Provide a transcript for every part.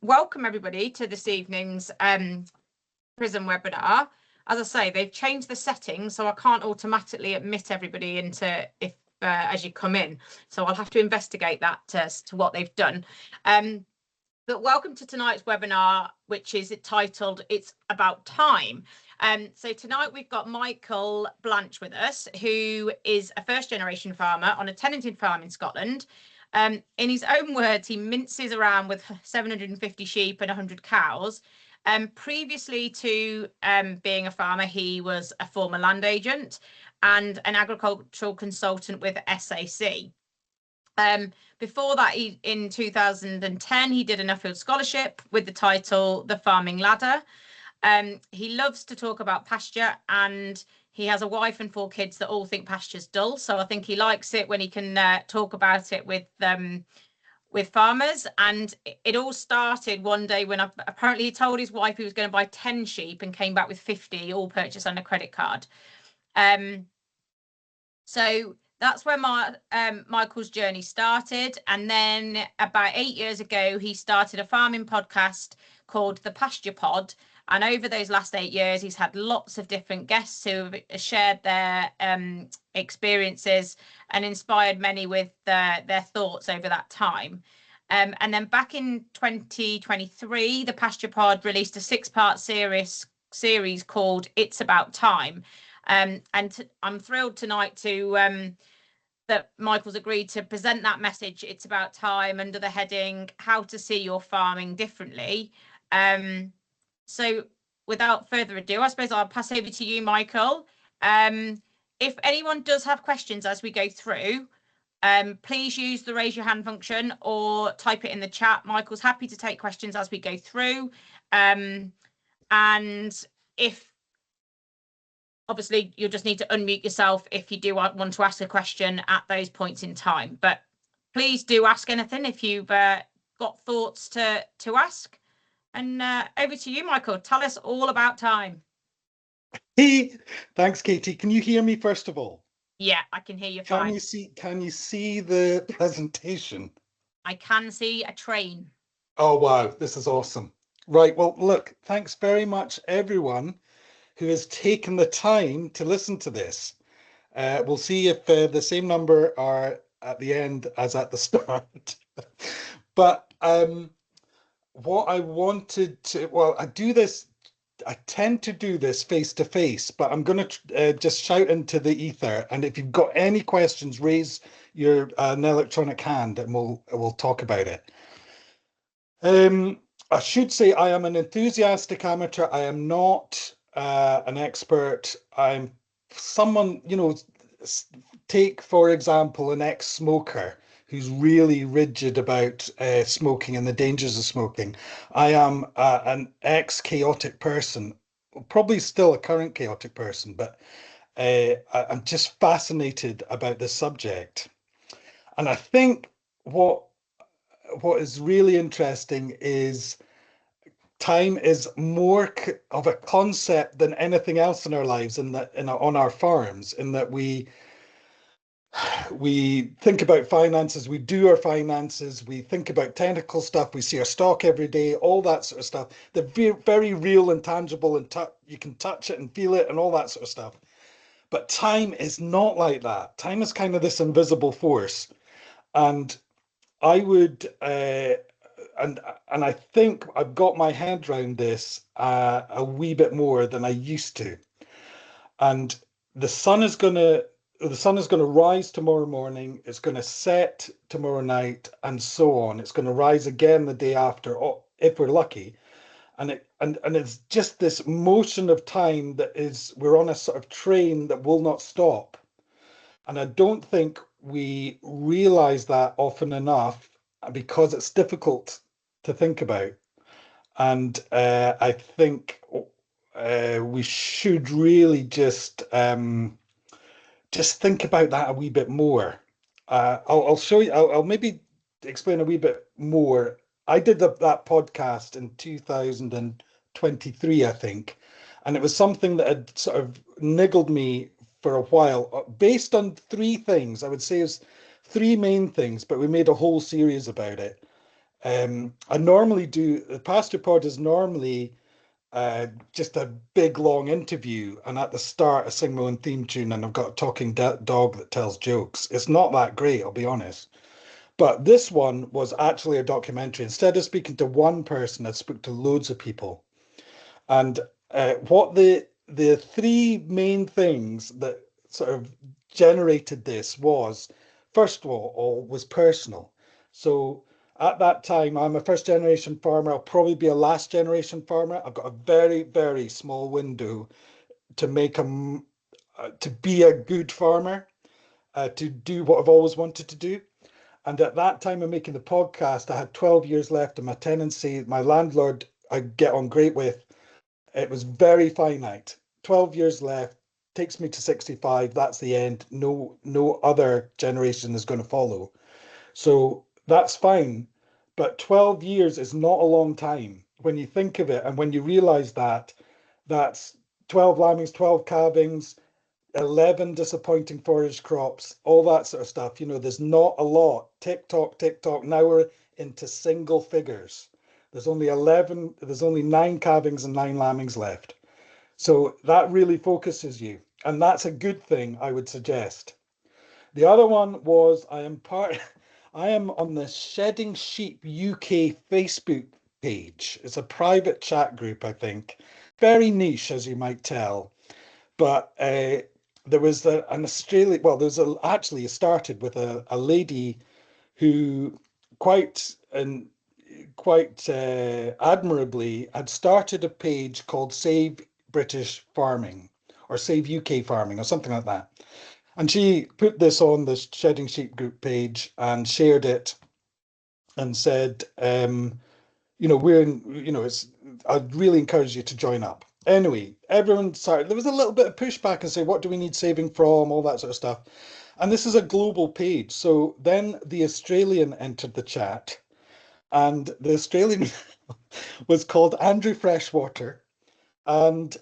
welcome everybody to this evening's PRISM webinar. As I say, they've changed the settings, so I can't automatically admit everybody into as you come in. So I'll have to investigate that as to what they've done. But welcome to tonight's webinar, which is titled "It's About Time." So tonight we've got Michael Blanche with us, who is a first-generation farmer on a tenanted farm in Scotland. In his own words, he minces around with 750 sheep and 100 cows. Previously to being a farmer, he was a former land agent and an agricultural consultant with SAC. Before that, in 2010, he did an Nuffield Scholarship with the title The Farming Ladder. He loves to talk about pasture, and he has a wife and 4 kids that all think pasture's dull. So I think he likes it when he can talk about it with farmers. And it all started one day when apparently he told his wife he was going to buy 10 sheep and came back with 50, all purchased on a credit card. So that's where Michael's journey started. And then about 8 years ago, he started a farming podcast called The Pasture Pod. And over those last 8 years, he's had lots of different guests who have shared their experiences and inspired many with their thoughts over that time. And then back in 2023, the Pasture Pod released a 6-part series called It's About Time. And I'm thrilled tonight to that Michael's agreed to present that message, It's About Time, under the heading How to See Your Farming Differently. So without further ado, I suppose I'll pass over to you, Michael. If anyone does have questions as we go through, please use the raise your hand function or type it in the chat. Michael's happy to take questions as we go through. And if obviously you'll just need to unmute yourself if you do want to ask a question at those points in time. But please do ask anything if you've got thoughts to ask. And over to you, Michael. Tell us all about time. Hey, thanks, Katie. Can you hear me first of all? Yeah, I can hear you fine. Can you see the presentation? I can see a train. Oh, wow. This is awesome. Right. Well, look, thanks very much, everyone who has taken the time to listen to this. We'll see if the same number are at the end as at the start. But what I wanted to, well, I tend to do this face to face, but I'm going to just shout into the ether. And if you've got any questions, raise your an electronic hand and we'll talk about it. I should say I am an enthusiastic amateur. I am not an expert. I'm someone, take, for example, an ex-smoker who's really rigid about smoking and the dangers of smoking. I am an ex-chaotic person, probably still a current chaotic person, but I'm just fascinated about this subject. And I think what is really interesting is time is more of a concept than anything else in our lives, on our farms, in that we think about finances, we do our finances, we think about technical stuff, we see our stock every day, all that sort of stuff. They're very real and tangible, and you can touch it and feel it and all that sort of stuff. But time is not like that. Time is kind of this invisible force. And I would, and I think I've got my head around this a wee bit more than I used to. And the sun is going to rise tomorrow morning, it's going to set tomorrow night, and so on. It's going to rise again the day after, if we're lucky. And it's just this motion of time that we're on a sort of train that will not stop. And I don't think we realize that often enough because it's difficult to think about. And I think we should really just think about that a wee bit more. I'll show you, I'll maybe explain a wee bit more. I did that podcast in 2023, I think, and it was something that had sort of niggled me for a while, based on 3 things. I would say is 3 main things, but we made a whole series about it. I normally do, the Pasture Pod is normally just a big long interview, and at the start I sing my own theme tune and I've got a talking dog that tells jokes. It's not that great, I'll be honest. But this one was actually a documentary. Instead of speaking to one person, I spoke to loads of people. And what the three main things that sort of generated this was, first of all was personal. So at that time, I'm a first generation farmer. I'll probably be a last generation farmer. I've got a very, very small window to make to be a good farmer, to do what I've always wanted to do. And at that time of making the podcast, I had 12 years left of my tenancy. My landlord I get on great with. It was very finite. 12 years left, takes me to 65. That's the end. No other generation is going to follow. So that's fine. But 12 years is not a long time when you think of it. And when you realize that, that's 12 lambings, 12 calvings, 11 disappointing forage crops, all that sort of stuff. You know, there's not a lot. Tick tock, tick tock. Now we're into single figures. There's only 11, there's only 9 calvings and 9 lambings left. So that really focuses you. And that's a good thing, I would suggest. The other one was I am on the Shedding Sheep UK Facebook page. It's a private chat group, I think. Very niche, as you might tell. But there was an Australian, well, actually it started with a lady who quite and quite admirably had started a page called Save British Farming or Save UK Farming or something like that. And she put this on the Shedding Sheep group page and shared it and said, we're in, it's, I'd really encourage you to join up. Anyway, everyone started, there was a little bit of pushback and say, what do we need saving from, all that sort of stuff. And this is a global page. So then the Australian entered the chat, and the Australian was called Andrew Freshwater. And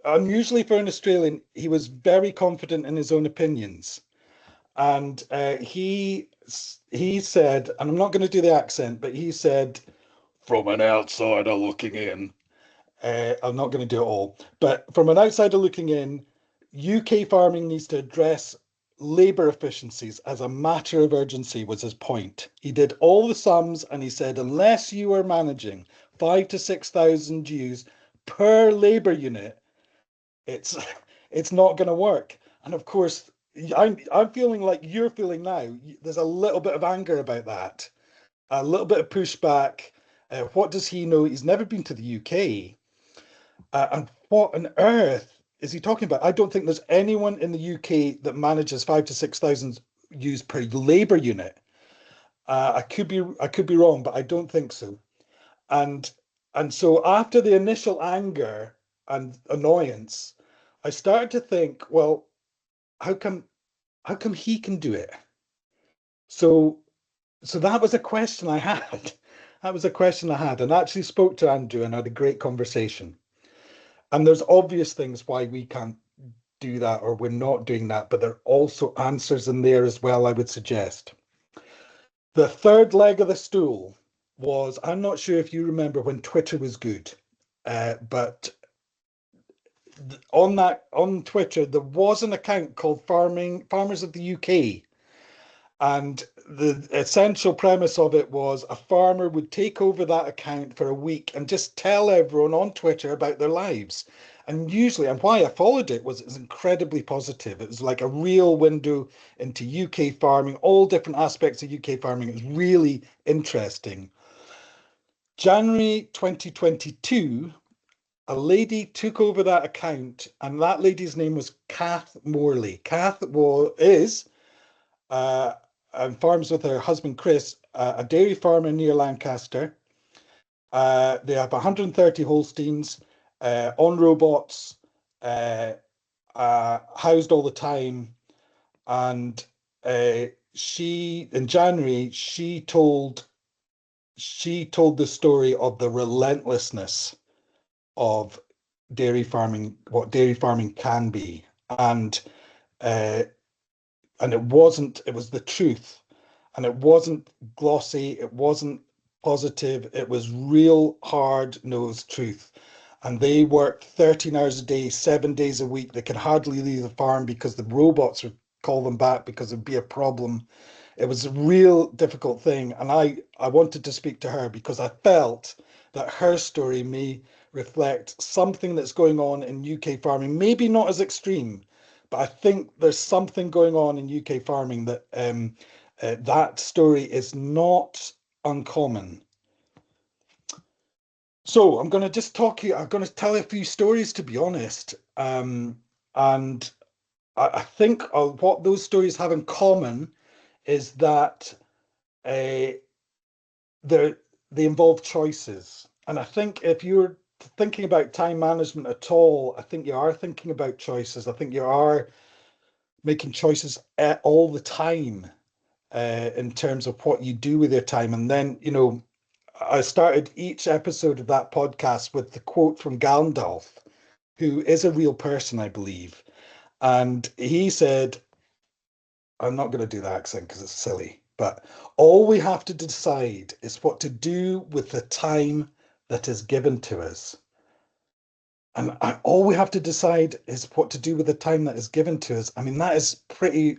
unusually for an Australian, he was very confident in his own opinions. And he said, and I'm not going to do the accent, but he said, from an outsider looking in, I'm not going to do it all, but from an outsider looking in, UK farming needs to address labour efficiencies as a matter of urgency, was his point. He did all the sums and he said, unless you are managing 5,000 to 6,000 ewes per labour unit, it's it's not going to work. And of course, I'm feeling like you're feeling now. There's a little bit of anger about that, a little bit of pushback. What does he know? He's never been to the UK. And what on earth is he talking about? I don't think there's anyone in the UK that manages 5,000 to 6,000 ewes per labour unit. I could be wrong, but I don't think so. And and so after the initial anger and annoyance, I started to think, well, how come he can do it? So so that was a question I had. That was a question I had, and I actually spoke to Andrew and had a great conversation. And there's obvious things why we can't do that or we're not doing that, but there are also answers in there as well, I would suggest. The third leg of the stool was, I'm not sure if you remember when Twitter was good, but on Twitter there was an account called Farmers of the UK. And the essential premise of it was a farmer would take over that account for a week and just tell everyone on Twitter about their lives. And usually, and why I followed it was incredibly positive. It was like a real window into UK farming, all different aspects of UK farming. It was really interesting. January 2022, a lady took over that account, and that lady's name was Kath Morley. Kath is uh, and farms with her husband Chris, a dairy farmer near Lancaster. They have 130 Holsteins on robots, housed all the time. And in January, she told the story of the relentlessness of dairy farming, what dairy farming can be, and it was the truth. and it wasn't glossy, it wasn't positive, it was real hard-nosed truth. And they worked 13 hours a day, 7 days a week. They could hardly leave the farm because the robots would call them back because it'd be a problem. It was a real difficult thing. And I wanted to speak to her because I felt that her story may reflect something that's going on in UK farming, maybe not as extreme, but I think there's something going on in UK farming that that story is not uncommon. So I'm going to just I'm going to tell you a few stories, to be honest. And I think what those stories have in common is that uh, they involve choices. And I think if you're thinking about time management at all, I think you are thinking about choices. I think you are making choices all the time in terms of what you do with your time. And then, I started each episode of that podcast with the quote from Gandalf, who is a real person, I believe. And he said, I'm not going to do the accent because it's silly, but all we have to decide is what to do with the time that is given to us. And all we have to decide is what to do with the time that is given to us. I mean, that is pretty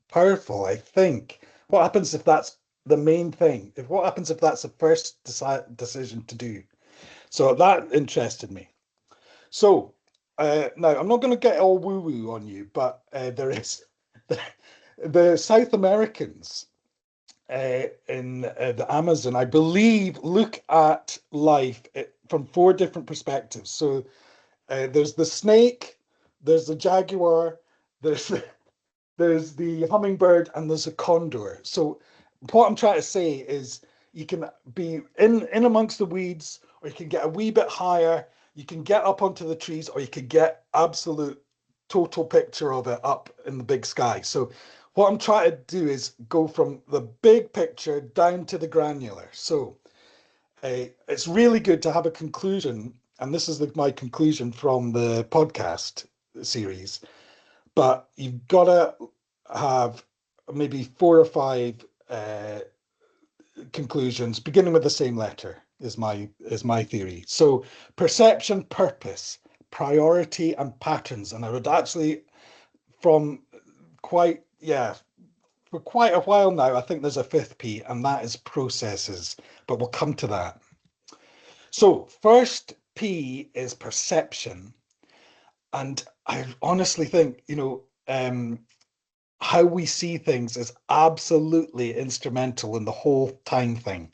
powerful, I think. What happens if that's the main thing? What happens if that's the first decision to do? So that interested me. So now I'm not going to get all woo-woo on you, but there is the South Americans in the Amazon, I believe, look at life from 4 different perspectives. So there's the snake, there's the jaguar, there's there's the hummingbird, and there's a condor. So what I'm trying to say is you can be in amongst the weeds, or you can get a wee bit higher, you can get up onto the trees, or you can get absolute total picture of it up in the big sky. So what I'm trying to do is go from the big picture down to the granular. So it's really good to have a conclusion, and this is my conclusion from the podcast series, but you've got to have maybe 4 or 5 conclusions beginning with the same letter is my theory. So perception, purpose, priority, and patterns. And I would actually, from quite for quite a while now, I think there's a 5th P, and that is processes, but we'll come to that. So first P is perception. And I honestly think, how we see things is absolutely instrumental in the whole time thing,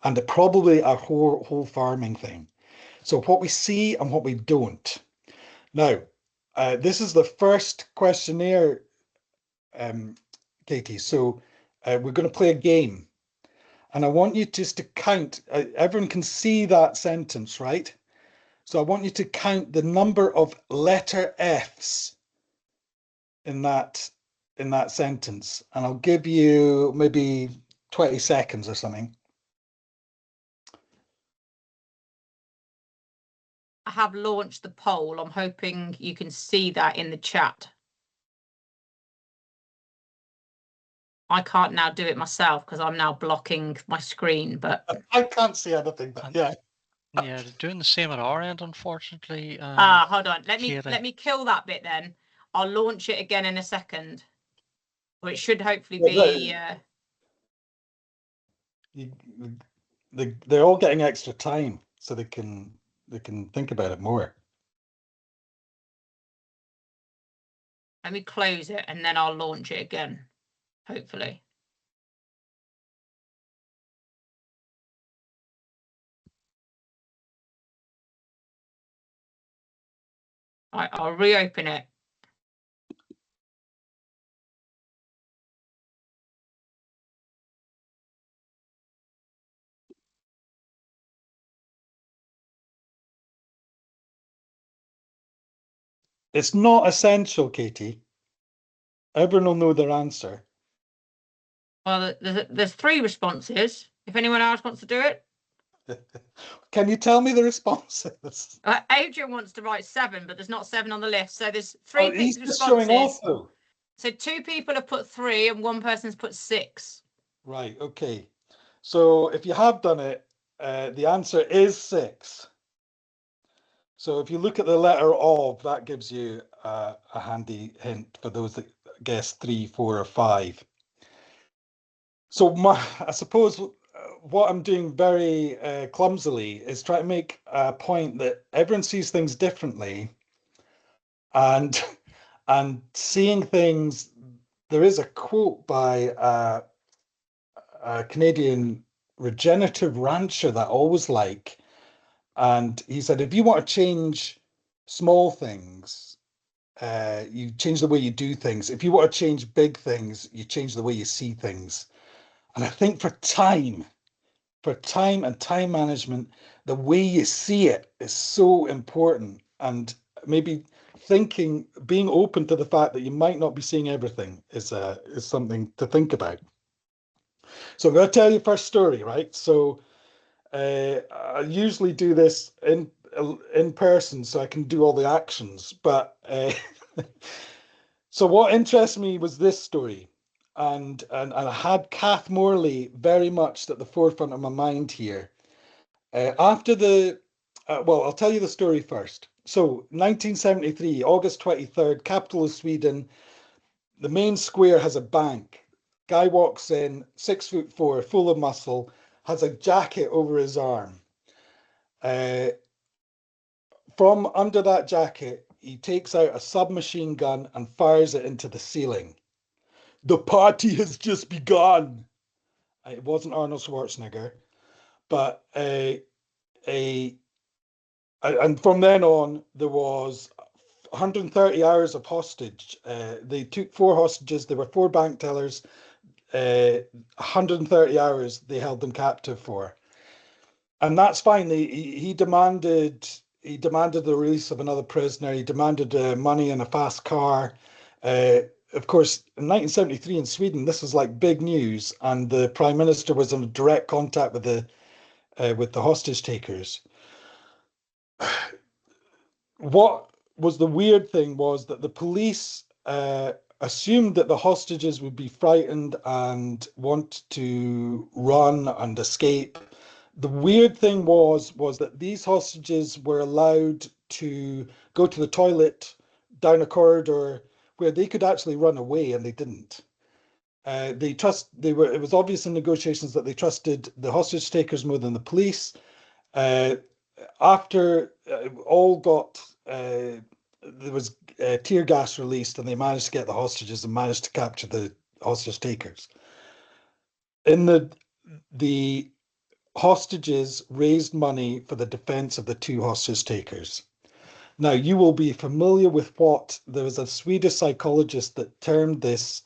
and probably our whole farming thing. So what we see and what we don't. Now, this is the first questionnaire, Katie. So we're going to play a game, and I want you just to count. Everyone can see that sentence, right? So I want you to count the number of letter Fs in that sentence, and I'll give you maybe 20 seconds or something. I have launched the poll. I'm hoping you can see that in the chat. I can't now do it myself because I'm now blocking my screen, but I can't see anything, but yeah. Yeah, they're doing the same at our end, unfortunately. Hold on. Let Katie. me kill that bit then. I'll launch it again in a second. Or it should hopefully Yeah, be they're all getting extra time so they can think about it more. let me close it and then I'll launch it again, hopefully. Right, I'll reopen it. It's not essential, Katie. Everyone will know their answer. Well, there's 3 responses. If anyone else wants to do it. Can you tell me the responses? Adrian wants to write 7, but there's not 7 on the list. So there's 3 he's responses. just showing off, though. So 2 people have put 3 and 1 person's put 6. Right, okay. So if you have done it, the answer is 6. So if you look at the letter of, that gives you a handy hint for those that guess 3, 4, or 5. So I suppose what I'm doing very clumsily is try to make a point that everyone sees things differently, and and seeing things. There is a quote by a Canadian regenerative rancher that I always like, and he said, if you want to change small things, you change the way you do things. If you want to change big things, you change the way you see things. And I think for time and time management, the way you see it is so important. And maybe thinking, being open to the fact that you might not be seeing everything is something to think about. So I'm going to tell you first story, right? So I usually do this in person, so I can do all the actions. But so what interests me was this story, and I had Kath Morley very much at the forefront of my mind here. After the, well, I'll tell you the story first. So 1973, August 23rd, capital of Sweden. The main square has a bank. Guy walks in, 6'4", full of muscle, has a jacket over his arm. From under that jacket, he takes out a submachine gun and fires it into the ceiling. The party has just begun. It wasn't Arnold Schwarzenegger, but and from then on, there was 130 hours of hostage. They took 4 hostages. There were 4 bank tellers. 130 hours they held them captive for, and that's fine. He demanded the release of another prisoner. He demanded money and a fast car. Uh, of course, in 1973 in Sweden, this was like big news, and the prime minister was in direct contact with the hostage takers. What was the weird thing was that the police assumed that the hostages would be frightened and want to run and escape. The weird thing was that these hostages were allowed to go to the toilet down a corridor where they could actually run away, and they didn't. It was obvious in negotiations that they trusted the hostage takers more than the police. Uh, After all got there was tear gas released, and they managed to get the hostages and managed to capture the hostage takers. In the hostages raised money for the defense of the 2 hostage takers. Now, you will be familiar with there was a Swedish psychologist that termed this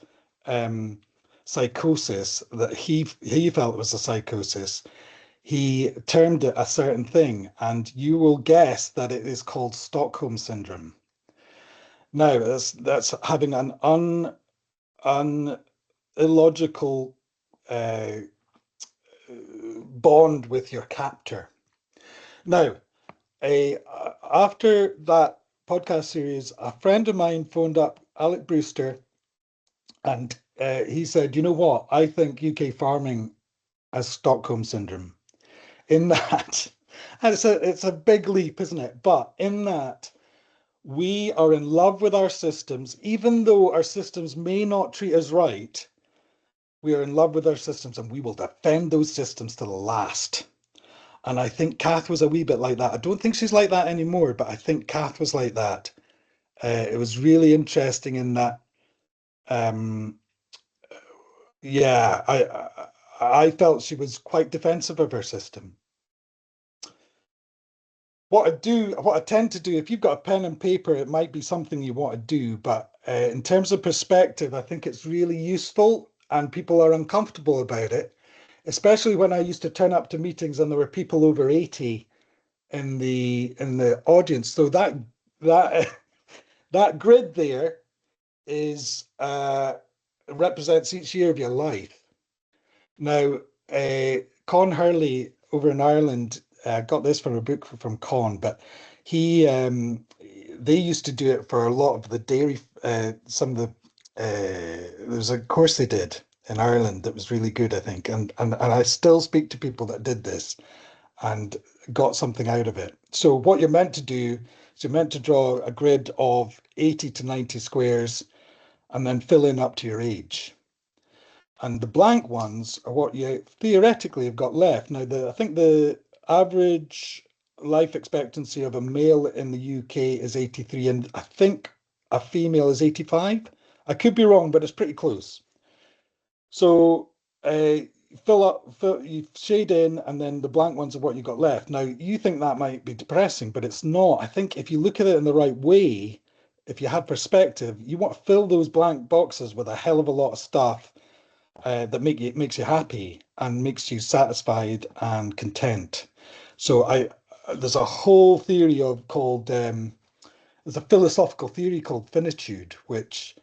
psychosis, that he felt was a psychosis. He termed it a certain thing, and you will guess that it is called Stockholm syndrome. Now, that's having an illogical uh, bond with your captor. Now, after that podcast series, a friend of mine phoned up Alec Brewster, and he said, "You know what? I think UK farming has Stockholm syndrome. In that, and it's a big leap, isn't it? But in that, we are in love with our systems, even though our systems may not treat us right. We are in love with our systems, and we will defend those systems to the last." And I think Kath was a wee bit like that. I don't think she's like that anymore, but I think Kath was like that. It was really interesting in that. Um, yeah, I felt she was quite defensive of her system. What I tend to do, if you've got a pen and paper, it might be something you want to do, but in terms of perspective, I think it's really useful, and people are uncomfortable about it, especially when I used to turn up to meetings and there were people over 80 in the audience. So that that grid there is represents each year of your life. Now, Con Hurley over in Ireland got this from a book from Con, but he they used to do it for a lot of the dairy. Some of the there's a course they did, in Ireland that was really good, I think. And I still speak to people that did this and got something out of it. So what you're meant to do is you're meant to draw a grid of 80 to 90 squares and then fill in up to your age. And the blank ones are what you theoretically have got left. Now, I think the average life expectancy of a male in the UK is 83, and I think a female is 85. I could be wrong, but it's pretty close. So you shade in, and then the blank ones are what you got left. Now, you think that might be depressing, but it's not. I think if you look at it in the right way, if you have perspective, you want to fill those blank boxes with a hell of a lot of stuff that makes you happy and makes you satisfied and content. So there's a whole theory called there's a philosophical theory called finitude, which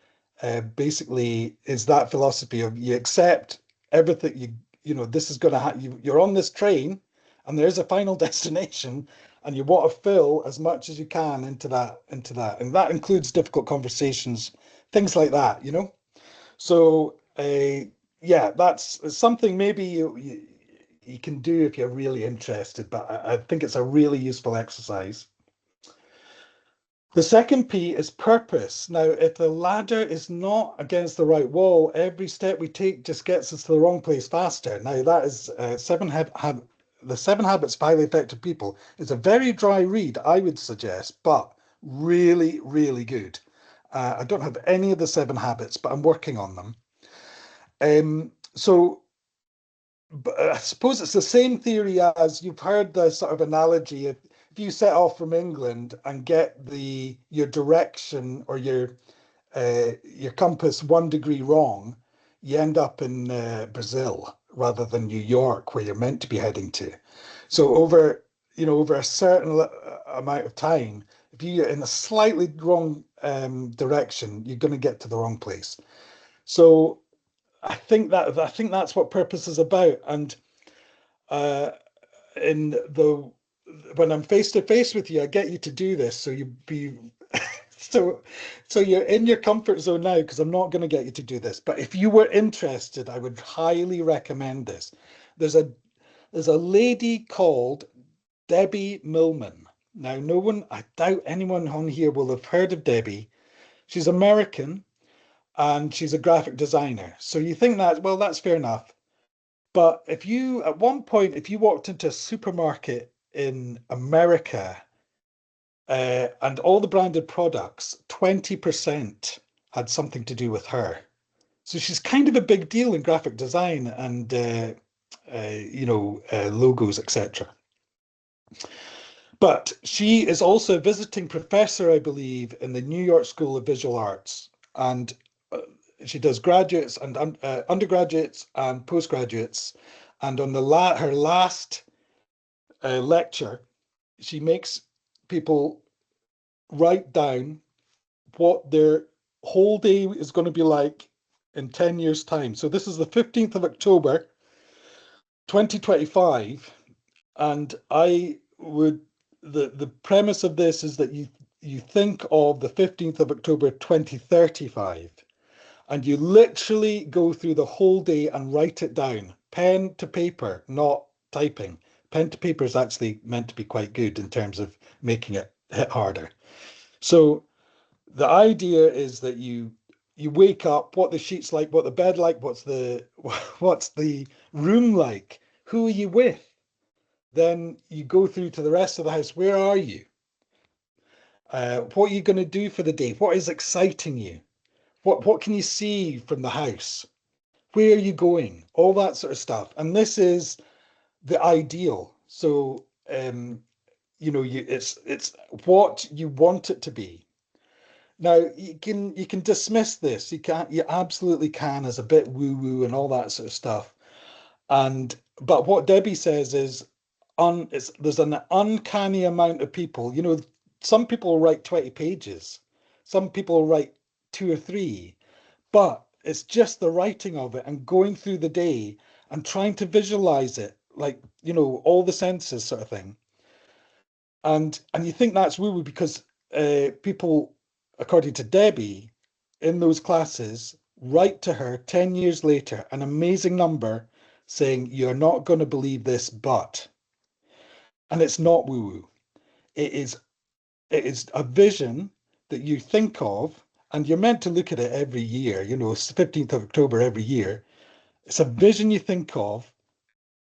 basically is that philosophy of you accept everything this is going to happen. You're on this train, and there's a final destination, and you want to fill as much as you can into that, and that includes difficult conversations, things like that. So yeah, that's something maybe you can do if you're really interested, but I think it's a really useful exercise. The second P is purpose. Now, if the ladder is not against the right wall, every step we take just gets us to the wrong place faster. Now, that is the Seven Habits of Highly Effective People. It's a very dry read, I would suggest, but really, really good. I don't have any of the 7 habits, but I'm working on them. So but I suppose it's the same theory as you've heard the sort of analogy. If you set off from England and get your direction or your compass 1 degree wrong, you end up in Brazil rather than New York, where you're meant to be heading to. So over a certain amount of time, if you're in a slightly wrong direction, you're going to get to the wrong place. So I think that's what purpose is about. And uh, in the when I'm face to face with you, I get you to do this, so you be so you're in your comfort zone now, because I'm not going to get you to do this. But if you were interested, I would highly recommend this. There's a lady called Debbie Millman. Now, I doubt anyone on here will have heard of Debbie. She's American, and she's a graphic designer. So you think that, well, that's fair enough. But at one point, if you walked into a supermarket in America and all the branded products, 20% had something to do with her. So she's kind of a big deal in graphic design and, logos, etc. But she is also a visiting professor, I believe, in the New York School of Visual Arts. And she does graduates and undergraduates and postgraduates. And on her last lecture, she makes people write down what their whole day is going to be like in 10 years' time. So this is the 15th of October, 2025. And the premise of this is that you think of the 15th of October, 2035. And you literally go through the whole day and write it down, pen to paper, not typing. Pen to paper is actually meant to be quite good in terms of making it hit harder. So the idea is that you wake up, what the sheet's like, what the bed like, what's the room like, who are you with? Then you go through to the rest of the house. Where are you? What are you going to do for the day? What is exciting you? What can you see from the house? Where are you going? All that sort of stuff. And this is the ideal. So it's what you want it to be. Now you can dismiss this. You absolutely can as a bit woo-woo and all that sort of stuff. But what Debbie says is there's an uncanny amount of people. Some people write 20 pages, some people write 2 or 3. But it's just the writing of it and going through the day and trying to visualize it, like, all the senses sort of thing. And you think that's woo-woo because people, according to Debbie, in those classes write to her 10 years later, an amazing number saying, you're not going to believe this, but, and it's not woo-woo. It is a vision that you think of, and you're meant to look at it every year, it's the 15th of October every year. It's a vision you think of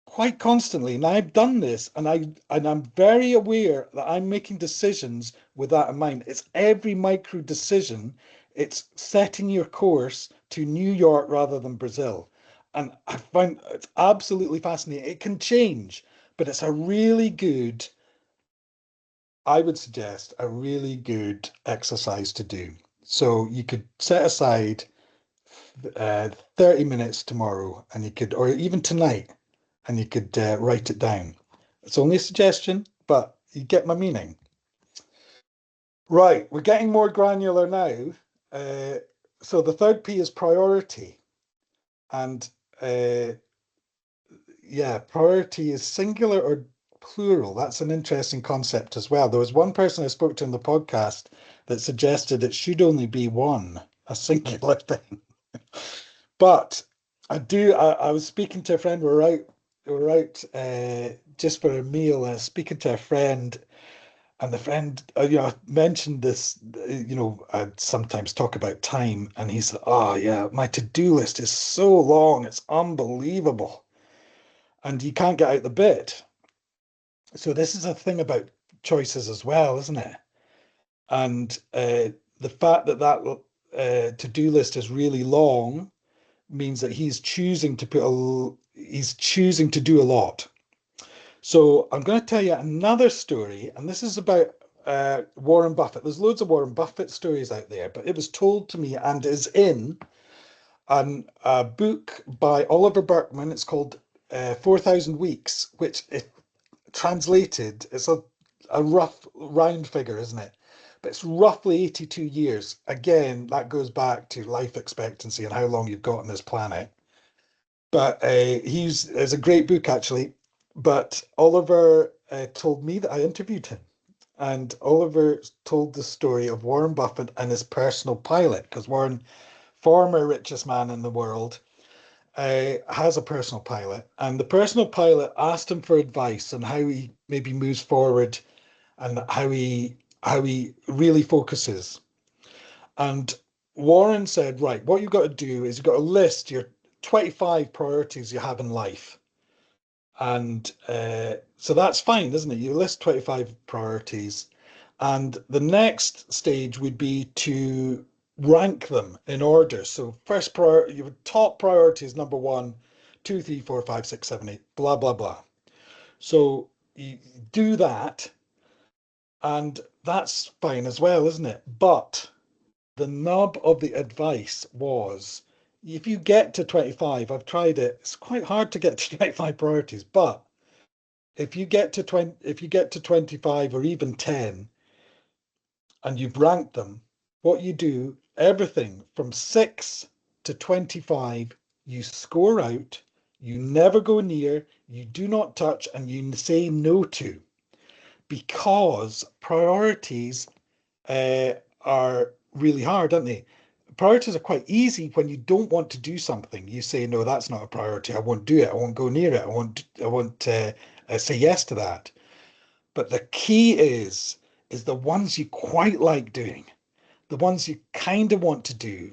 quite constantly. And I've done this, and I'm very aware that I'm making decisions with that in mind. It's every micro decision. It's setting your course to New York rather than Brazil. And I find it's absolutely fascinating. It can change, but it's a really good, I would suggest, a really good exercise to do. So you could set aside 30 minutes tomorrow, and you could, or even tonight, and you could write it down. It's only a suggestion, but you get my meaning. Right, we're getting more granular now. So the third P is priority. And yeah, priority is singular or plural. That's an interesting concept as well. There was one person I spoke to in the podcast that suggested it should only be one, a singular thing. But I was speaking to a friend, we were out just for a meal, and speaking to a friend, and the friend, mentioned this, I'd sometimes talk about time, and he said, oh yeah, my to-do list is so long, it's unbelievable. And you can't get out the bit. So this is a thing about choices as well, isn't it? And the fact that to-do list is really long means that he's choosing to do a lot. So I'm going to tell you another story, and this is about Warren Buffett. There's loads of Warren Buffett stories out there, but it was told to me and is in a book by Oliver Burkeman. It's called 4,000 Weeks, which, if translated, it's a rough round figure, isn't it? But it's roughly 82 years. Again, that goes back to life expectancy and how long you've got on this planet. But it's a great book, actually. But Oliver told me that I interviewed him. And Oliver told the story of Warren Buffett and his personal pilot, because Warren, former richest man in the world, has a personal pilot. And the personal pilot asked him for advice on how he maybe moves forward and how he really focuses. And Warren said, right, what you've got to do is you've got to list your 25 priorities you have in life. And so that's fine, isn't it? You list 25 priorities. And the next stage would be to rank them in order. So first priority, your top priority is number 1, 2, 3, 4, 5, 6, 7, 8, blah, blah, blah. So you do that, and that's fine as well, isn't it? But the nub of the advice was, if you get to 25, I've tried it, it's quite hard to get to 25 priorities, but if you get to 25 or even 10 and you've ranked them, what you do, everything from 6 to 25, you score out, you never go near, you do not touch, and you say no to, because priorities are really hard, aren't they? Priorities are quite easy when you don't want to do something. You say, no, that's not a priority. I won't do it. I won't go near it. I won't say yes to that. But the key is the ones you quite like doing, the ones you kind of want to do,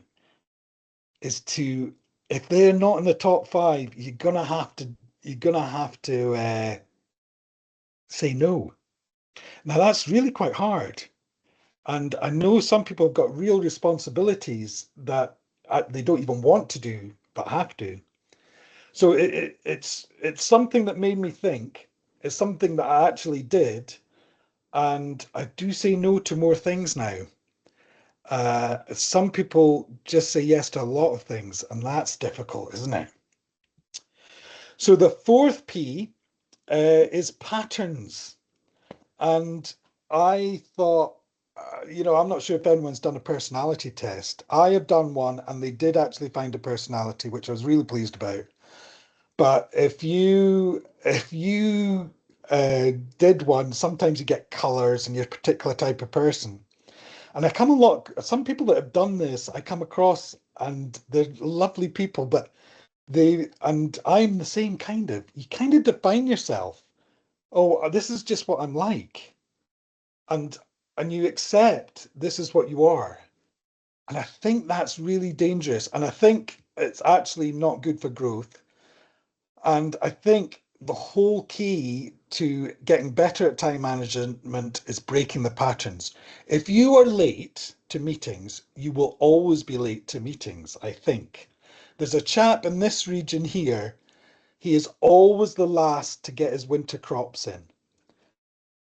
is to, if they're not in the top 5, you're gonna have to say no. Now that's really quite hard. And I know some people have got real responsibilities that they don't even want to do, but have to. So it's something that made me think. It's something that I actually did, and I do say no to more things now. Some people just say yes to a lot of things, and that's difficult, isn't it? So the fourth P is patterns. And I thought, I'm not sure if anyone's done a personality test. I have done one, and they did actually find a personality, which I was really pleased about. But if you did one, sometimes you get colors and you're a particular type of person. And some people that have done this, I come across and they're lovely people, but and I'm the same kind of, you kind of define yourself. Oh, this is just what I'm like. And you accept this is what you are. And I think that's really dangerous. And I think it's actually not good for growth. And I think the whole key to getting better at time management is breaking the patterns. If you are late to meetings, you will always be late to meetings, I think. There's a chap in this region here, he is always the last to get his winter crops in.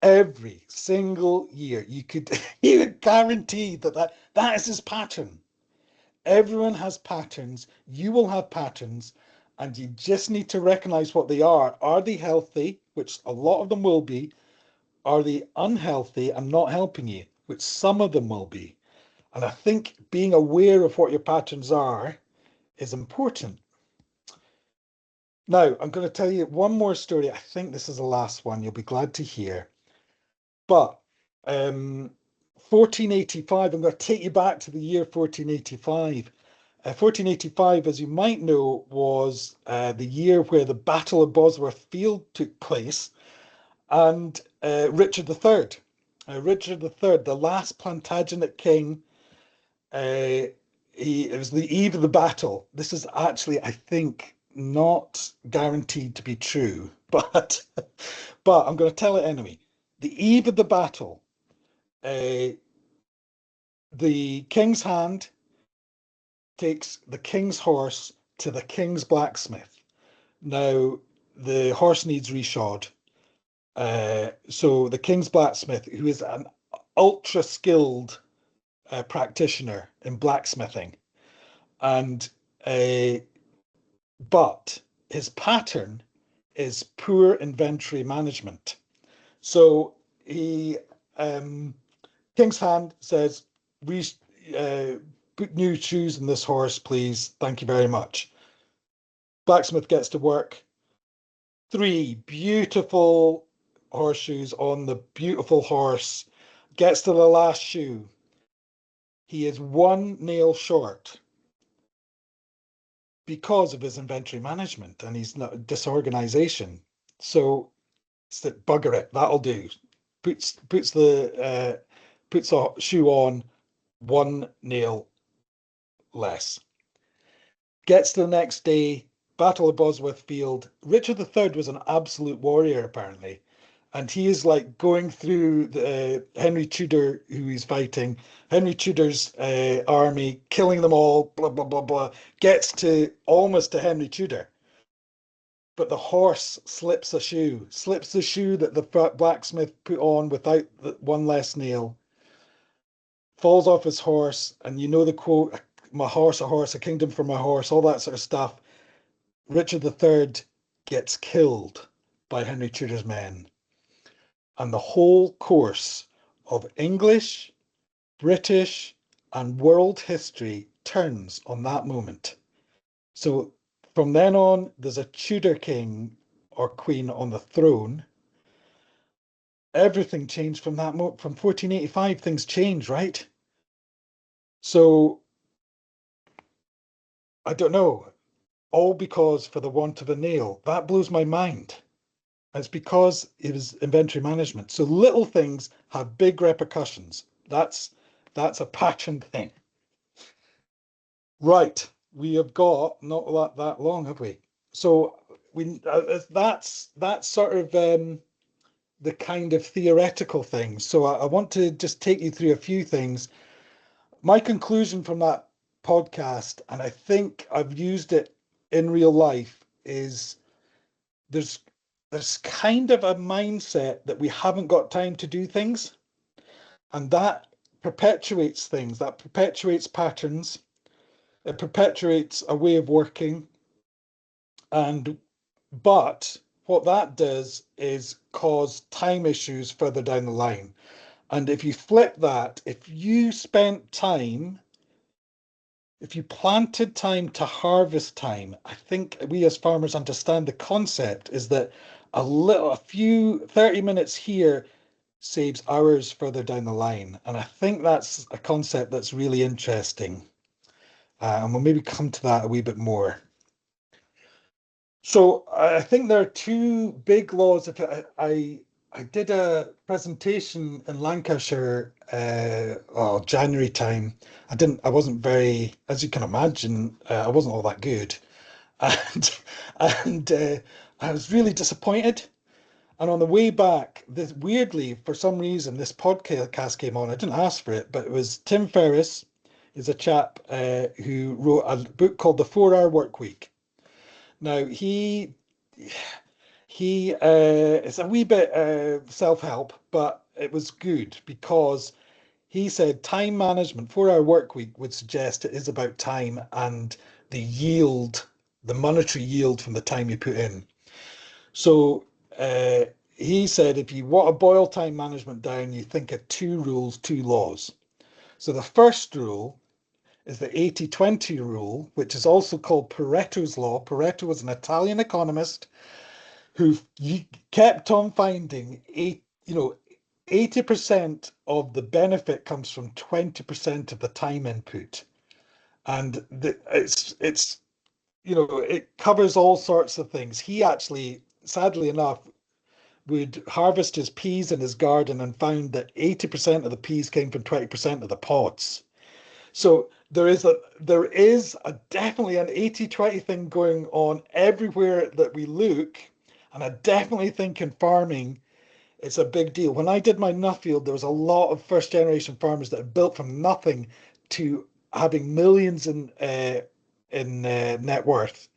Every single year, you could guarantee that is his pattern. Everyone has patterns. You will have patterns, and you just need to recognize what they are. Are they healthy, which a lot of them will be? Are they unhealthy and not helping you, which some of them will be? And I think being aware of what your patterns are is important. Now, I'm going to tell you one more story. I think this is the last one. You'll be glad to hear. But 1485, I'm going to take you back to the year 1485. 1485, as you might know, was the year where the Battle of Bosworth Field took place, and Richard III, the last Plantagenet king, it was the eve of the battle. This is actually, I think, not guaranteed to be true, but I'm going to tell it anyway. The eve of the battle, the king's hand takes the king's horse to the king's blacksmith. Now, the horse needs reshod. So the king's blacksmith, who is an ultra skilled practitioner in blacksmithing, and but his pattern is poor inventory management. So he, king's hand says, put new shoes in this horse, please. Thank you very much. Blacksmith gets to work. 3 beautiful horseshoes on the beautiful horse. Gets to the last shoe. He is 1 nail short because of his inventory management and his disorganization. So bugger it, that'll do. Puts a shoe on, 1 nail less. Gets to the next day, Battle of Bosworth Field. Richard III was an absolute warrior, apparently. And he is like going through the Henry Tudor, who he's fighting, Henry Tudor's army, killing them all, blah, blah, blah, blah. Gets to almost to Henry Tudor. But the horse slips the shoe that the blacksmith put on without the 1 less nail. Falls off his horse, and you know the quote, my horse, a horse, a kingdom for my horse, all that sort of stuff. Richard III gets killed by Henry Tudor's men. And the whole course of English, British, and world history turns on that moment. So from then on, there's a Tudor king or queen on the throne. Everything changed from that moment. From 1485, things changed, right? So I don't know. All because for the want of a nail. That blows my mind. It's because it was inventory management. So little things have big repercussions. That's a pattern thing. Right. We have got not that long, have we? So that's sort of the kind of theoretical thing. So I want to just take you through a few things. My conclusion from that podcast, and I think I've used it in real life, is there's kind of a mindset that we haven't got time to do things, and that perpetuates things, that perpetuates patterns, it perpetuates a way of working, but what that does is cause time issues further down the line. And if you flip that, if you planted time to harvest time, I think we as farmers understand the concept is that a few 30 minutes here saves hours further down the line. And I think that's a concept that's really interesting. And we'll maybe come to that a wee bit more. So I think there are two big laws. If I did a presentation in Lancashire, January time. I wasn't very, as you can imagine, I wasn't all that good, and and I was really disappointed. And on the way back, this weirdly, for some reason, this podcast came on. I didn't ask for it, but it was Tim Ferriss, is a chap who wrote a book called The 4 Hour Work Week. Now he it's a wee bit self-help, but it was good because he said time management, 4 hour work week would suggest it is about time and the yield, the monetary yield from the time you put in. So he said if you want to boil time management down, you think of two rules, two laws. So the first rule is the 80-20 rule, which is also called Pareto's law. Pareto was an Italian economist who kept on finding 80% of the benefit comes from 20% of the time input. And it's it covers all sorts of things. He actually, sadly enough, would harvest his peas in his garden and found that 80% of the peas came from 20% of the pods. So there is a definitely an 80-20 thing going on everywhere that we look. And I definitely think in farming, it's a big deal. When I did my Nuffield, there was a lot of first generation farmers that had built from nothing to having millions in net worth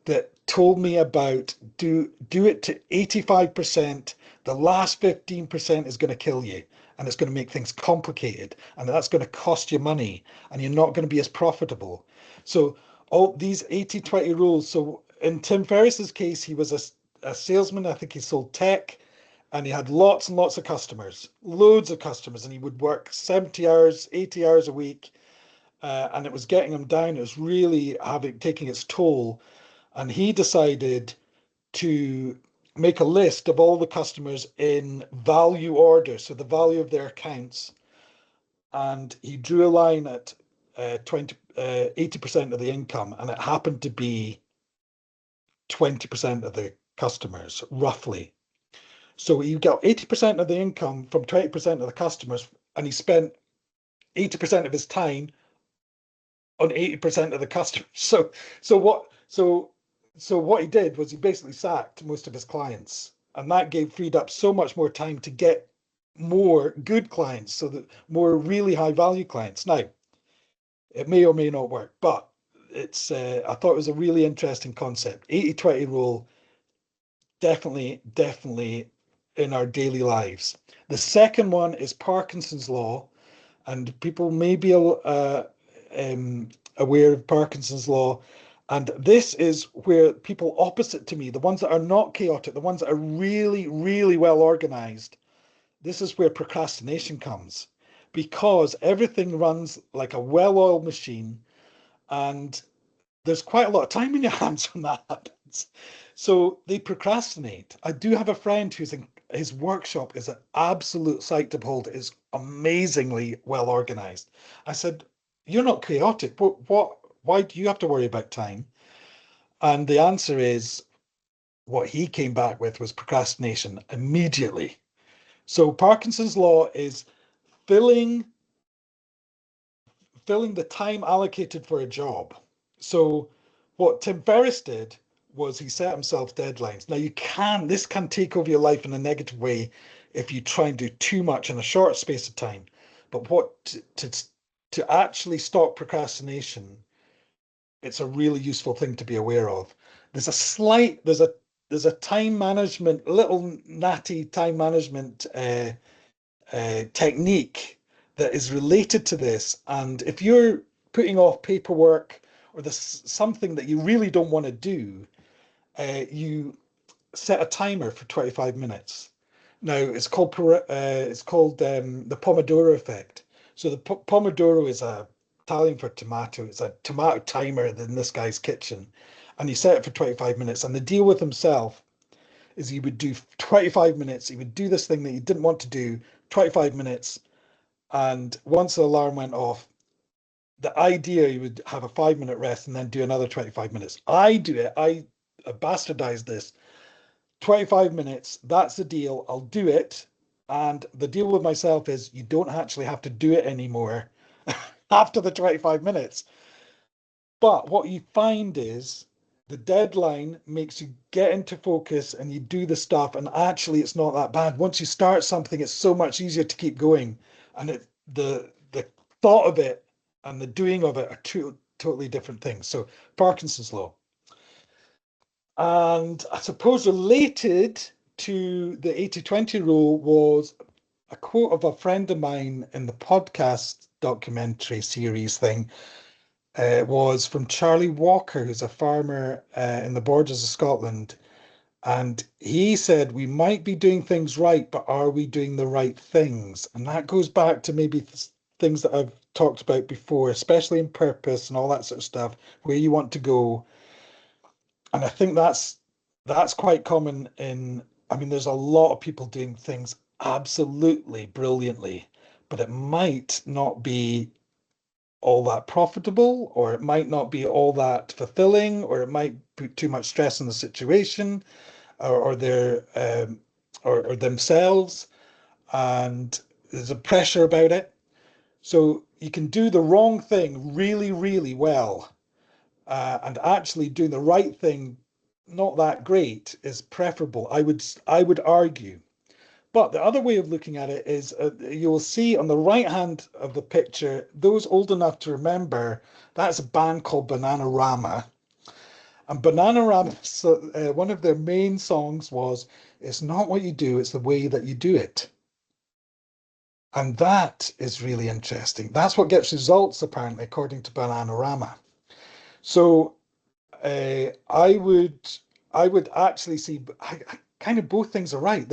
that told me about do it to 85%. The last 15% is going to kill you and it's going to make things complicated and that's going to cost you money and you're not going to be as profitable. So all these 80-20 rules. So in Tim Ferriss's case, he was a salesman. I think he sold tech and he had lots and lots of customers, loads of customers, and he would work 70 hours, 80 hours a week. And it was getting him down. It was really taking its toll. And he decided to make a list of all the customers in value order, so the value of their accounts. And he drew a line at 80% of the income, and it happened to be 20% of the customers, roughly. So he got 80% of the income from 20% of the customers, and he spent 80% of his time on 80% of the customers. So what so what he did was he basically sacked most of his clients, and that freed up so much more time to get more good clients, so that more really high value clients. Now, it may or may not work, but it's I thought it was a really interesting concept. 80-20 rule, definitely in our daily lives. The second one is Parkinson's law, and people may be aware of Parkinson's law. And this is where people opposite to me, the ones that are not chaotic, the ones that are really, really well organized, this is where procrastination comes, because everything runs like a well-oiled machine and there's quite a lot of time in your hands when that happens. So they procrastinate. I do have a friend who's in his workshop is an absolute sight to behold. It is amazingly well organized. I said, "You're not chaotic. Why do you have to worry about time?" And the answer is what he came back with was procrastination immediately. So Parkinson's law is filling filling the time allocated for a job. So what Tim Ferriss did was he set himself deadlines. Now this can take over your life in a negative way if you try and do too much in a short space of time. But to actually stop procrastination, it's a really useful thing to be aware of. There's a time management, little natty time management technique that is related to this. And if you're putting off paperwork or something that you really don't want to do, you set a timer for 25 minutes. Now it's called the Pomodoro effect. So the Pomodoro is a Italian for tomato. It's a tomato timer in this guy's kitchen, and he set it for 25 minutes. And the deal with himself is he would do 25 minutes. He would do this thing that he didn't want to do, 25 minutes. And once the alarm went off, the idea you would have a 5-minute rest and then do another 25 minutes. I do it. I bastardize this. 25 minutes, that's the deal. I'll do it. And the deal with myself is you don't actually have to do it anymore after the 25 minutes. But what you find is the deadline makes you get into focus and you do the stuff. And actually, it's not that bad. Once you start something, it's so much easier to keep going. And the thought of it and the doing of it are two totally different things. So Parkinson's law. And I suppose related to the 80-20 rule was a quote of a friend of mine in the podcast documentary series thing. Was from Charlie Walker, who's a farmer in the borders of Scotland. And he said, we might be doing things right, but are we doing the right things? And that goes back to maybe things that I've talked about before, especially in purpose and all that sort of stuff, where you want to go. And I think that's quite common I mean, there's a lot of people doing things absolutely brilliantly, but it might not be all that profitable, or it might not be all that fulfilling, or it might put too much stress on the situation or their or themselves, and there's a pressure about it. So you can do the wrong thing really, really well, and actually doing the right thing not that great is preferable. I would argue. But the other way of looking at it is you'll see on the right hand of the picture, those old enough to remember, that's a band called Bananarama. And Bananarama, so, one of their main songs was, it's not what you do, it's the way that you do it. And that is really interesting. That's what gets results, apparently, according to Bananarama. So I would actually see kind of both things are right.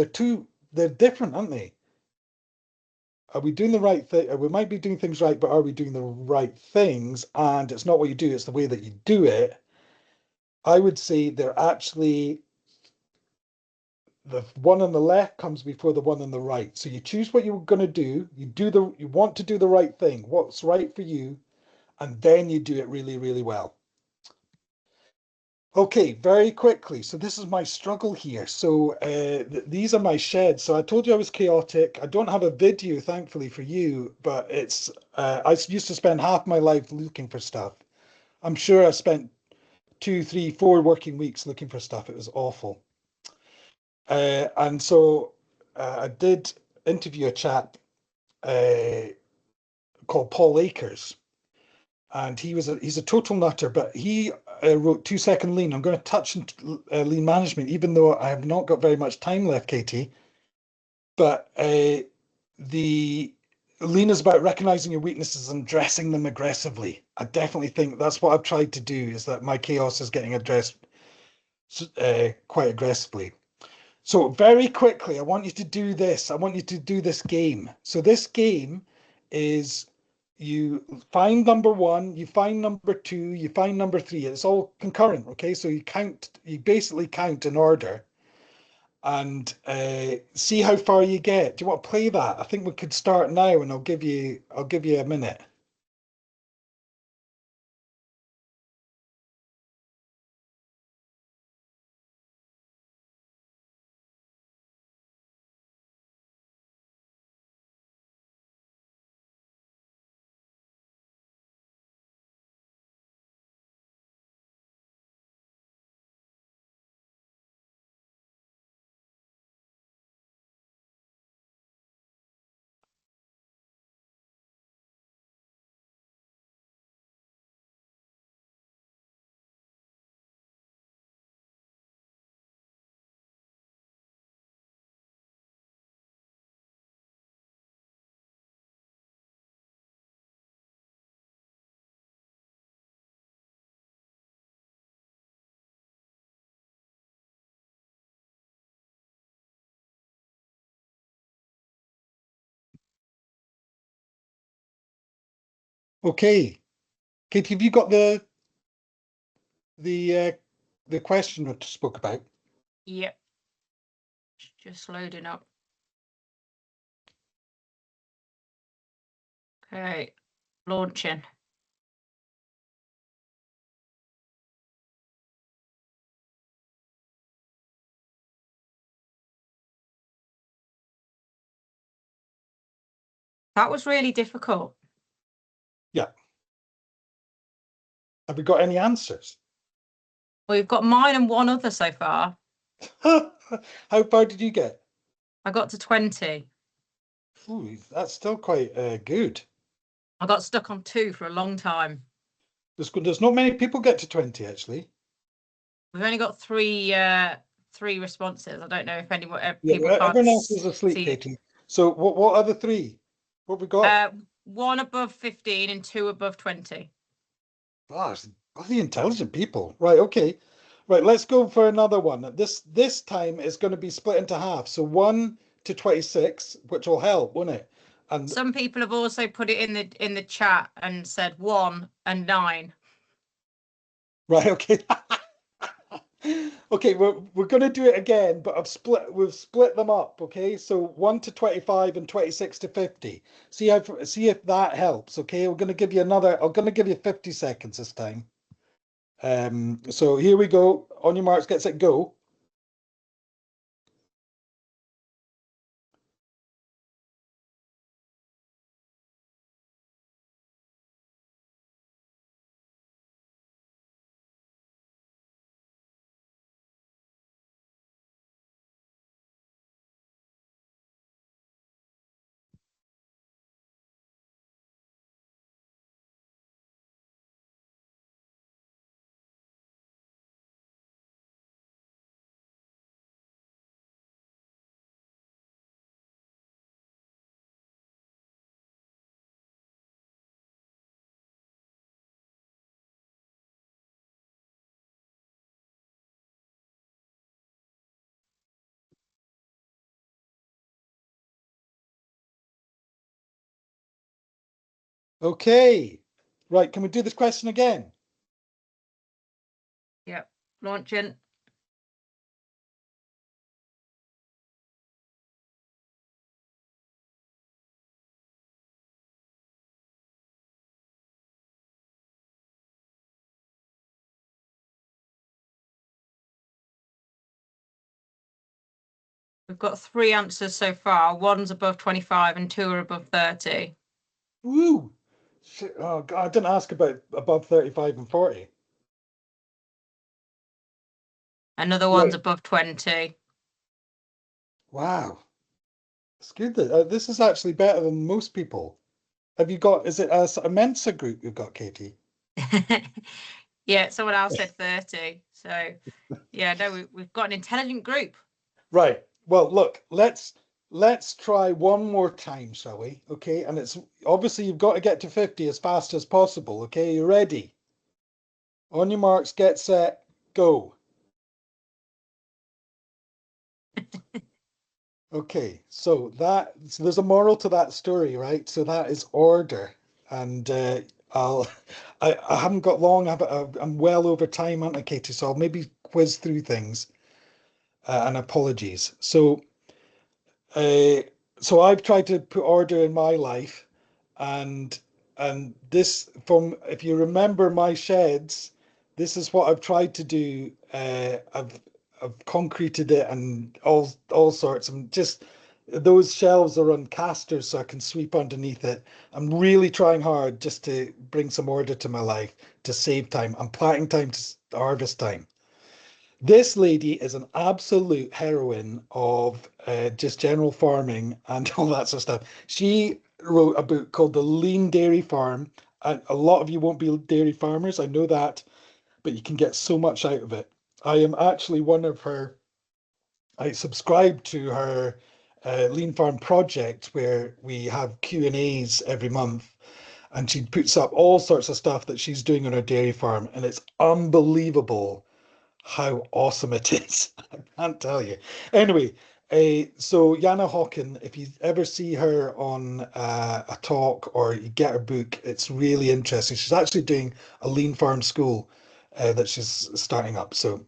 They're different, aren't they? Are we doing the right thing? We might be doing things right, but are we doing the right things? And it's not what you do, it's the way that you do it. I would say they're actually, the one on the left comes before the one on the right. So you choose what you're going to do. You want to do the right thing, what's right for you, and then you do it really, really well. Okay, very quickly. So this is my struggle here. So these are my sheds. So I told you I was chaotic. I don't have a video, thankfully for you, but it's I used to spend half my life looking for stuff. I'm sure I spent 2, 3, 4 working weeks looking for stuff. It was awful. And so I did interview a chap called Paul Akers. And he's a total nutter, but he wrote 2 Second Lean. I'm going to touch on lean management, even though I have not got very much time left, Katie. But the lean is about recognizing your weaknesses and addressing them aggressively. I definitely think that's what I've tried to do, is that my chaos is getting addressed quite aggressively. So very quickly, I want you to do this. I want you to do this game. So this game is, you find number one, you find number two, you find number three. It's all concurrent, okay? So you basically count in order and see how far you get. Do you want to play that? I think we could start now, and I'll give you a minute. Okay, Katie, have you got the question I spoke about? Yep. Just loading up. Okay, launching. That was really difficult. Yeah. Have we got any answers? We've got mine and one other so far. How far did you get? I got to 20. Ooh, that's still quite good. I got stuck on 2 for a long time. There's not many people get to 20, actually. We've only got 3 responses. I don't know if anyone Yeah, people can't everyone else is asleep, see it. Katie. So what are the 3? What have we got? 1 above 15 and 2 above 20. Gosh, bloody intelligent people. Right, okay. Right, let's go for another one. This time it's going to be split into half. So 1 to 26, which will help, won't it? And Some people have also put it in the chat and said 1 and 9. right, okay. Okay, we're going to do it again, but we've split them up, okay? So 1 to 25 and 26 to 50. See if that helps, okay? I'm going to give you 50 seconds this time. So here we go. On your marks, get set, go. Okay. Right, can we do this question again? Yep. Launching. We've got 3 answers so far. 1's above 25 and 2 are above 30. Woo! Shit. Oh God, I didn't ask about above 35 and 40. Another one's Right. above 20. Wow. It's good that this is actually better than most people. Have you got, is it a sort of Mensa group you've got, Katie? Yeah, someone else said 30. So yeah, no, we've got an intelligent group. Right. Well, look, let's try one more time, shall we? Okay, and it's obviously you've got to get to 50 as fast as possible. Okay, you ready? On your marks, get set, go. Okay, so there's a moral to that story, right? So that is order, and I'll I haven't got long. I'm well over time, aren't I, Katie? So I'll maybe whiz through things, and apologies. Uh, so I've tried to put order in my life, and this from if you remember my sheds, this is what I've tried to do. I've concreted it and all sorts. And just those shelves are on casters, so I can sweep underneath it. I'm really trying hard just to bring some order to my life to save time. I'm planting time to harvest time. This lady is an absolute heroine of just general farming and all that sort of stuff. She wrote a book called The Lean Dairy Farm. And a lot of you won't be dairy farmers, I know that, but you can get so much out of it. I am actually one of her, I subscribe to her Lean Farm project where we have Q&As every month. And she puts up all sorts of stuff that she's doing on her dairy farm. And it's unbelievable how awesome it is. I can't tell you. Anyway, so Jana Hawken, if you ever see her on a talk or you get her book, it's really interesting. She's actually doing a lean farm school that she's starting up. So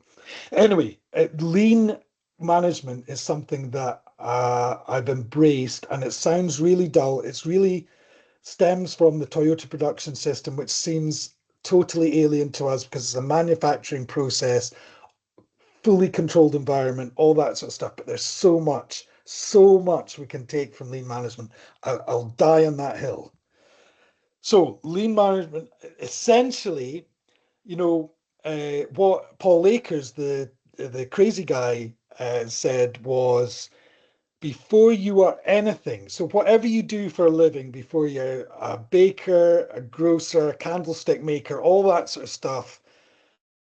anyway, lean management is something that I've embraced, and it sounds really dull. It's really stems from the Toyota production system, which seems totally alien to us because it's a manufacturing process, fully controlled environment, all that sort of stuff. But there's so much So much we can take from lean management. I'll die on that hill. So lean management, essentially, what Paul Akers, the crazy guy, said was, before you are anything, so whatever you do for a living, before you're a baker, a grocer, a candlestick maker, all that sort of stuff,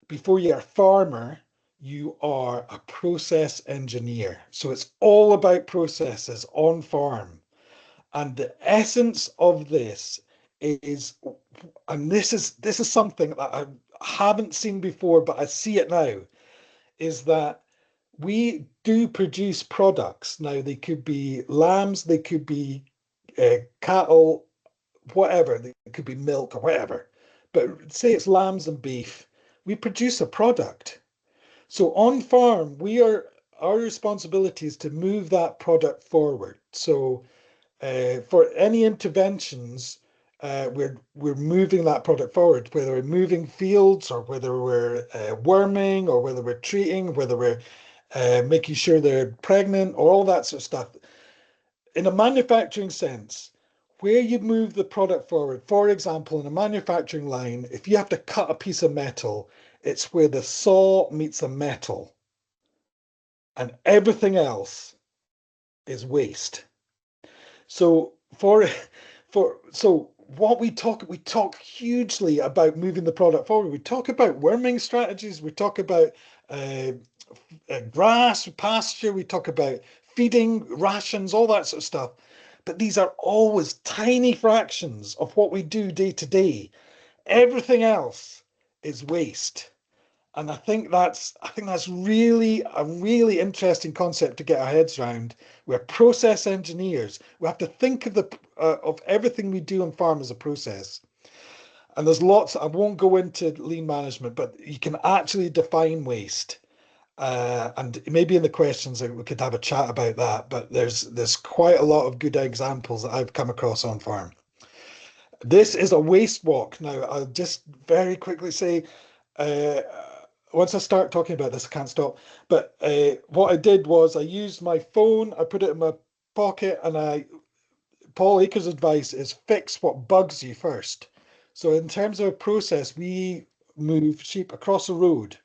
before you're a farmer, you are a process engineer. So it's all about processes on farm. And the essence of this is, and this is something that I haven't seen before, but I see it now, is that we do produce products. Now, they could be lambs, they could be cattle, whatever, they could be milk or whatever. But say it's lambs and beef, we produce a product. So on farm, our responsibility is to move that product forward. So for any interventions, we're moving that product forward, whether we're moving fields or whether we're worming or whether we're treating, whether we're making sure they're pregnant or all that sort of stuff. In a manufacturing sense, where you move the product forward, for example, in a manufacturing line, if you have to cut a piece of metal, it's where the saw meets the metal, and everything else is waste. So what we talk hugely about moving the product forward. We talk about worming strategies. We talk about uh, grass, pasture. We talk about feeding, rations, all that sort of stuff. But these are always tiny fractions of what we do day to day. Everything else is waste. And I think that's really a really interesting concept to get our heads around. We're process engineers. We have to think of everything we do on farm as a process. And there's lots. I won't go into lean management, but you can actually define waste. And maybe in the questions we could have a chat about that. But there's quite a lot of good examples that I've come across on farm. This is a waste walk. Now, I'll just very quickly say, uh, once I start talking about this, I can't stop. But what I did was I used my phone, I put it in my pocket, and Paul Akers' advice is fix what bugs you first. So in terms of a process, we move sheep across a road,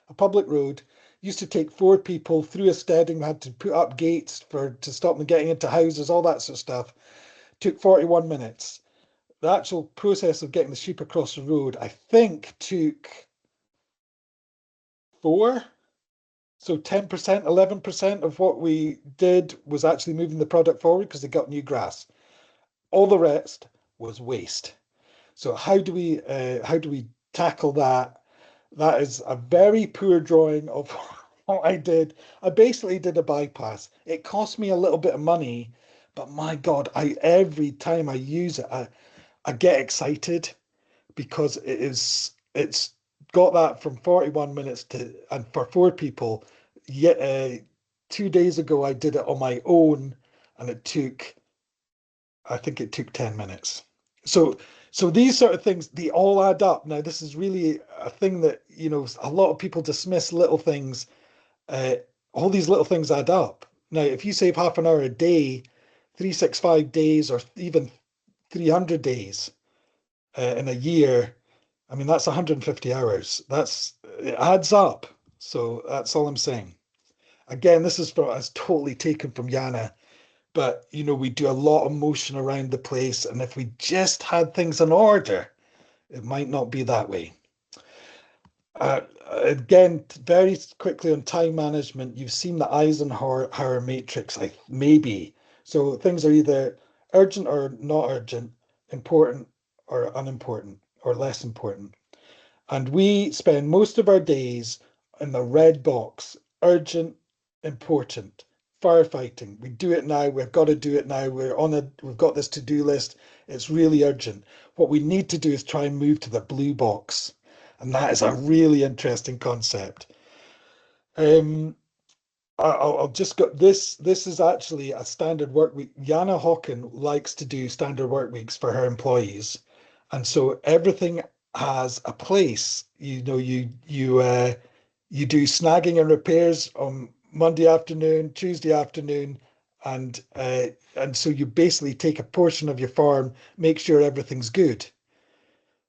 a public road. Used to take 4 people through a steading, had to put up gates to stop them getting into houses, all that sort of stuff. Took 41 minutes. The actual process of getting the sheep across the road, I think, took 4. So 10%, 11% of what we did was actually moving the product forward because they got new grass. All the rest was waste. So how do we tackle that? That is a very poor drawing of what I did. I basically did a bypass. It cost me a little bit of money, but my God, every time I use it, I get excited because it's got that from 41 minutes and for 4 people. Yet 2 days ago I did it on my own, and I think it took 10 minutes. So these sort of things, they all add up. Now, this is really a thing that, a lot of people dismiss little things. Uh, all these little things add up. Now, if you save half an hour a day, 365 days, or even 300 days in a year, I mean, that's 150 hours. It adds up. So that's all I'm saying. Again, this is totally taken from Yana, but we do a lot of motion around the place, and if we just had things in order, it might not be that way. Again, very quickly on time management, you've seen the Eisenhower matrix, maybe. So things are either urgent or not urgent, important or unimportant, or less important. And we spend most of our days in the red box: urgent, important, firefighting. We do it now. We've got to do it now. We've got this to-do list. It's really urgent. What we need to do is try and move to the blue box. And that is a really interesting concept. I'll just go. This is actually a standard work week. Jana Hawken likes to do standard work weeks for her employees, and so everything has a place. You do snagging and repairs on Monday afternoon, Tuesday afternoon, and so you basically take a portion of your farm, make sure everything's good,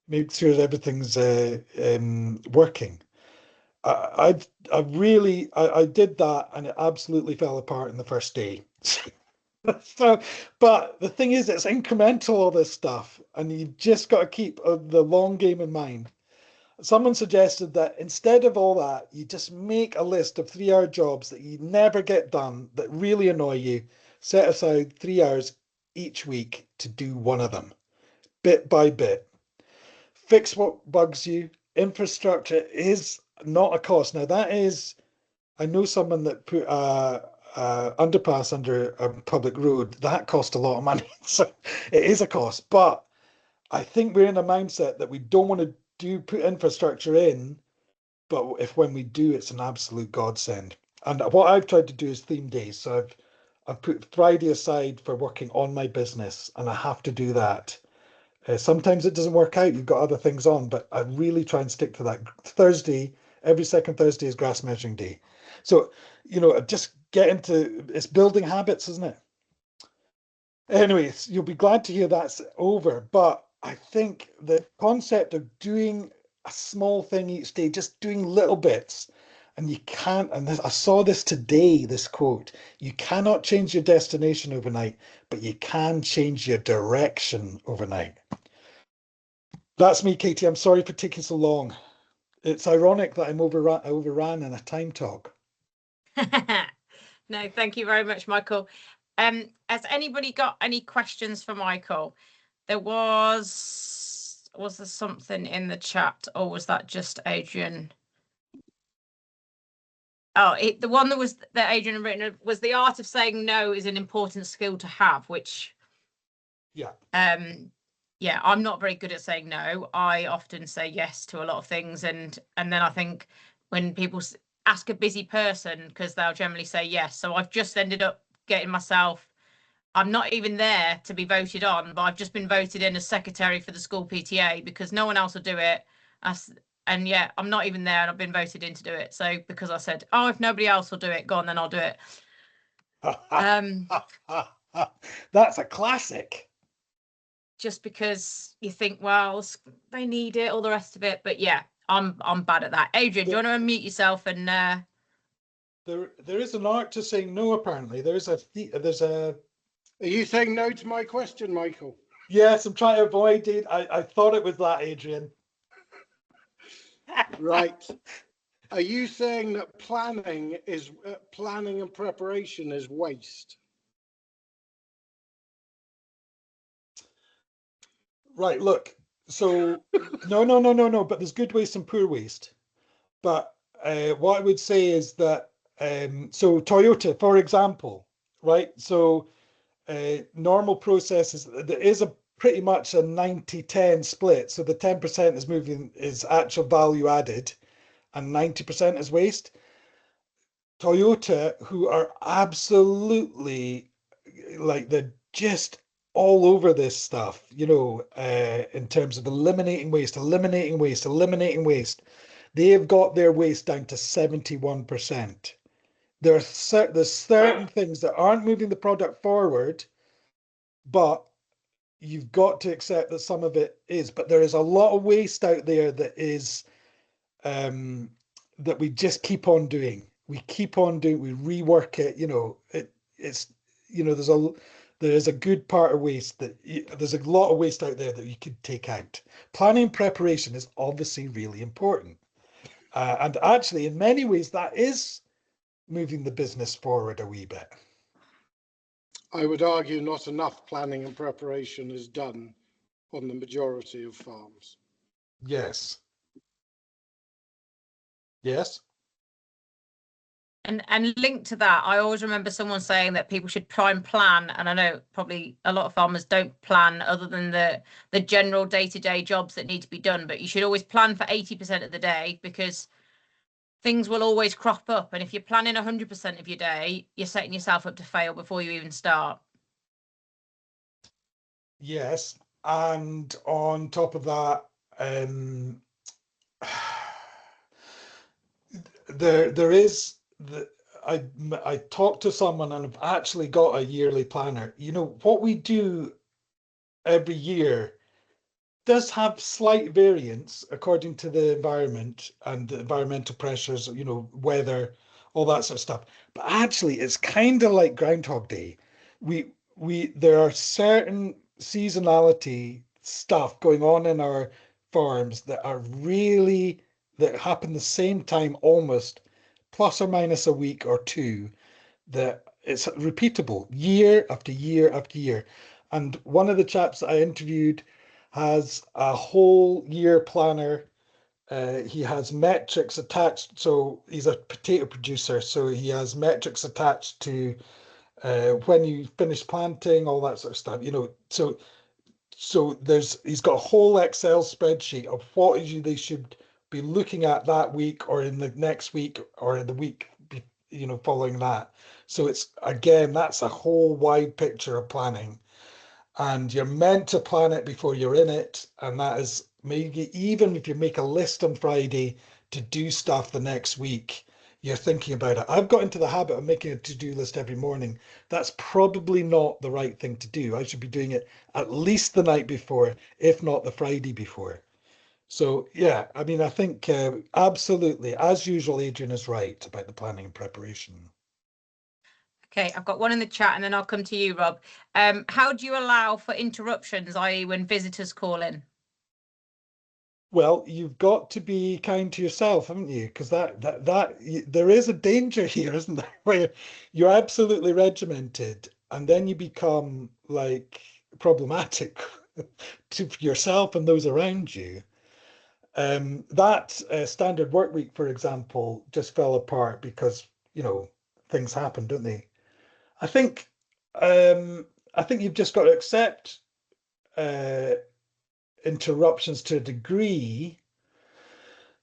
make sure everything's working. I did that, and it absolutely fell apart in the first day. So, but the thing is, it's incremental, all this stuff, and you've just got to keep the long game in mind. Someone suggested that instead of all that, you just make a list of 3-hour jobs that you never get done, that really annoy you. Set aside 3 hours each week to do one of them, bit by bit. Fix what bugs you. Infrastructure is not a cost. Now, that is, I know someone that put a underpass under a public road. That cost a lot of money. So it is a cost. But I think we're in a mindset that we don't want to put infrastructure in, but if when we do, it's an absolute godsend. And what I've tried to do is theme days. So I've put Friday aside for working on my business, and I have to do that. Sometimes it doesn't work out. You've got other things on, but I really try and stick to that. Thursday, every second Thursday is grass measuring day. So, just get into it's building habits, isn't it? Anyways, you'll be glad to hear that's over. But I think the concept of doing a small thing each day, just doing little bits, and you can't, and I saw this today, this quote, you cannot change your destination overnight, but you can change your direction overnight. That's me, Katie. I'm sorry for taking so long. It's ironic that I'm overran in a time talk. No, thank you very much, Michael. Has anybody got any questions for Michael? Was there something in the chat, or was that just Adrian? Oh, the one that Adrian had written was the art of saying no is an important skill to have, which yeah, I'm not very good at saying no. I often say yes to a lot of things, and then I think when people ask a busy person, because they'll generally say yes. So I've just ended up getting myself, I'm not even there to be voted on, but I've just been voted in as secretary for the school PTA because no one else will do it. And yeah, I'm not even there, and I've been voted in to do it. So because I said, oh, if nobody else will do it, go on, then I'll do it. That's a classic. Just because you think, well, they need it, all the rest of it. But yeah, I'm bad at that. Adrian, do you want to unmute yourself? And there is an art to saying no. Apparently, there's a. Are you saying no to my question, Michael? Yes, I'm trying to avoid it. I thought it was that, Adrian. Right. Are you saying that planning and preparation is waste? Right. Look. So no. But there's good waste and poor waste. But what I would say is that so Toyota, for example, right? So normal processes, there is a pretty much a 90-10 split. So the 10% is actual value added, and 90% is waste. Toyota, who are absolutely like they're just all over this stuff, in terms of eliminating waste, they have got their waste down to 71%. There's certain things that aren't moving the product forward, but you've got to accept that some of it is. But there is a lot of waste out there that is that we just keep on doing. We rework it. There is a good part of waste there's a lot of waste out there that you could take out. Planning and preparation is obviously really important. And actually, in many ways, that is moving the business forward a wee bit. I would argue not enough planning and preparation is done on the majority of farms. Yes. Yes. And linked to that, I always remember someone saying that people should try and plan. And I know probably a lot of farmers don't plan other than the general day-to-day jobs that need to be done. But you should always plan for 80% of the day, because things will always crop up. And if you're planning 100% of your day, you're setting yourself up to fail before you even start. Yes. And on top of that, there is I talked to someone and I've actually got a yearly planner. You know, what we do every year does have slight variance according to the environment and the environmental pressures, you know, weather, all that sort of stuff. But actually, it's kind of like Groundhog Day. There are certain seasonality stuff going on in our farms that happen the same time almost, plus or minus a week or two, that it's repeatable year after year after year. And one of the chaps that I interviewed has a whole year planner. He has metrics attached. So he's a potato producer. So he has metrics attached to when you finish planting, all that sort of stuff. You know, so he's got a whole Excel spreadsheet of what they should be looking at that week or in the next week or in the week, you know, following that. So it's, again, that's a whole wide picture of planning, and you're meant to plan it before you're in it. And that is, maybe even if you make a list on Friday to do stuff the next week, you're thinking about it. I've got into the habit of making a to-do list every morning. That's probably not the right thing to do. I should be doing it at least the night before, if not the Friday before. So yeah, I mean, I think absolutely, as usual, Adrian is right about the planning and preparation. Okay, I've got one in the chat and then I'll come to you, Rob. How do you allow for interruptions, i.e. when visitors call in? Well, you've got to be kind to yourself, haven't you? Because there is a danger here, isn't there? Where you're absolutely regimented and then you become like problematic to yourself and those around you. That standard work week, for example, just fell apart because, you know, things happen, don't they? I think I think you've just got to accept uh, interruptions to a degree.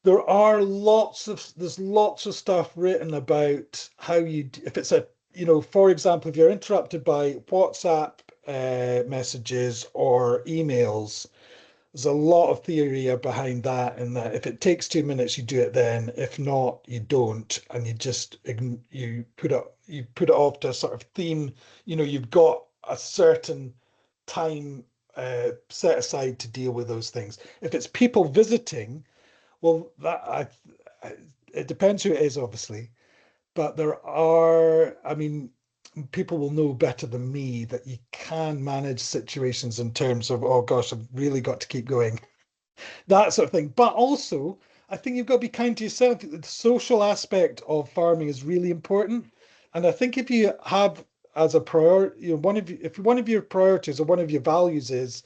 There's lots of stuff written about how if it's a, you know, for example, if you're interrupted by WhatsApp messages or emails, there's a lot of theory behind that, and that if it takes 2 minutes, you do it then. If not, you don't, and you put it off to a sort of theme. You know, you've got a certain time set aside to deal with those things. If it's people visiting, well, it depends who it is, obviously, but I mean, people will know better than me that you can manage situations in terms of, oh gosh, I've really got to keep going, that sort of thing. But also, I think you've got to be kind to yourself. The social aspect of farming is really important. And I think if you have as a priority, you know, if one of your priorities or one of your values is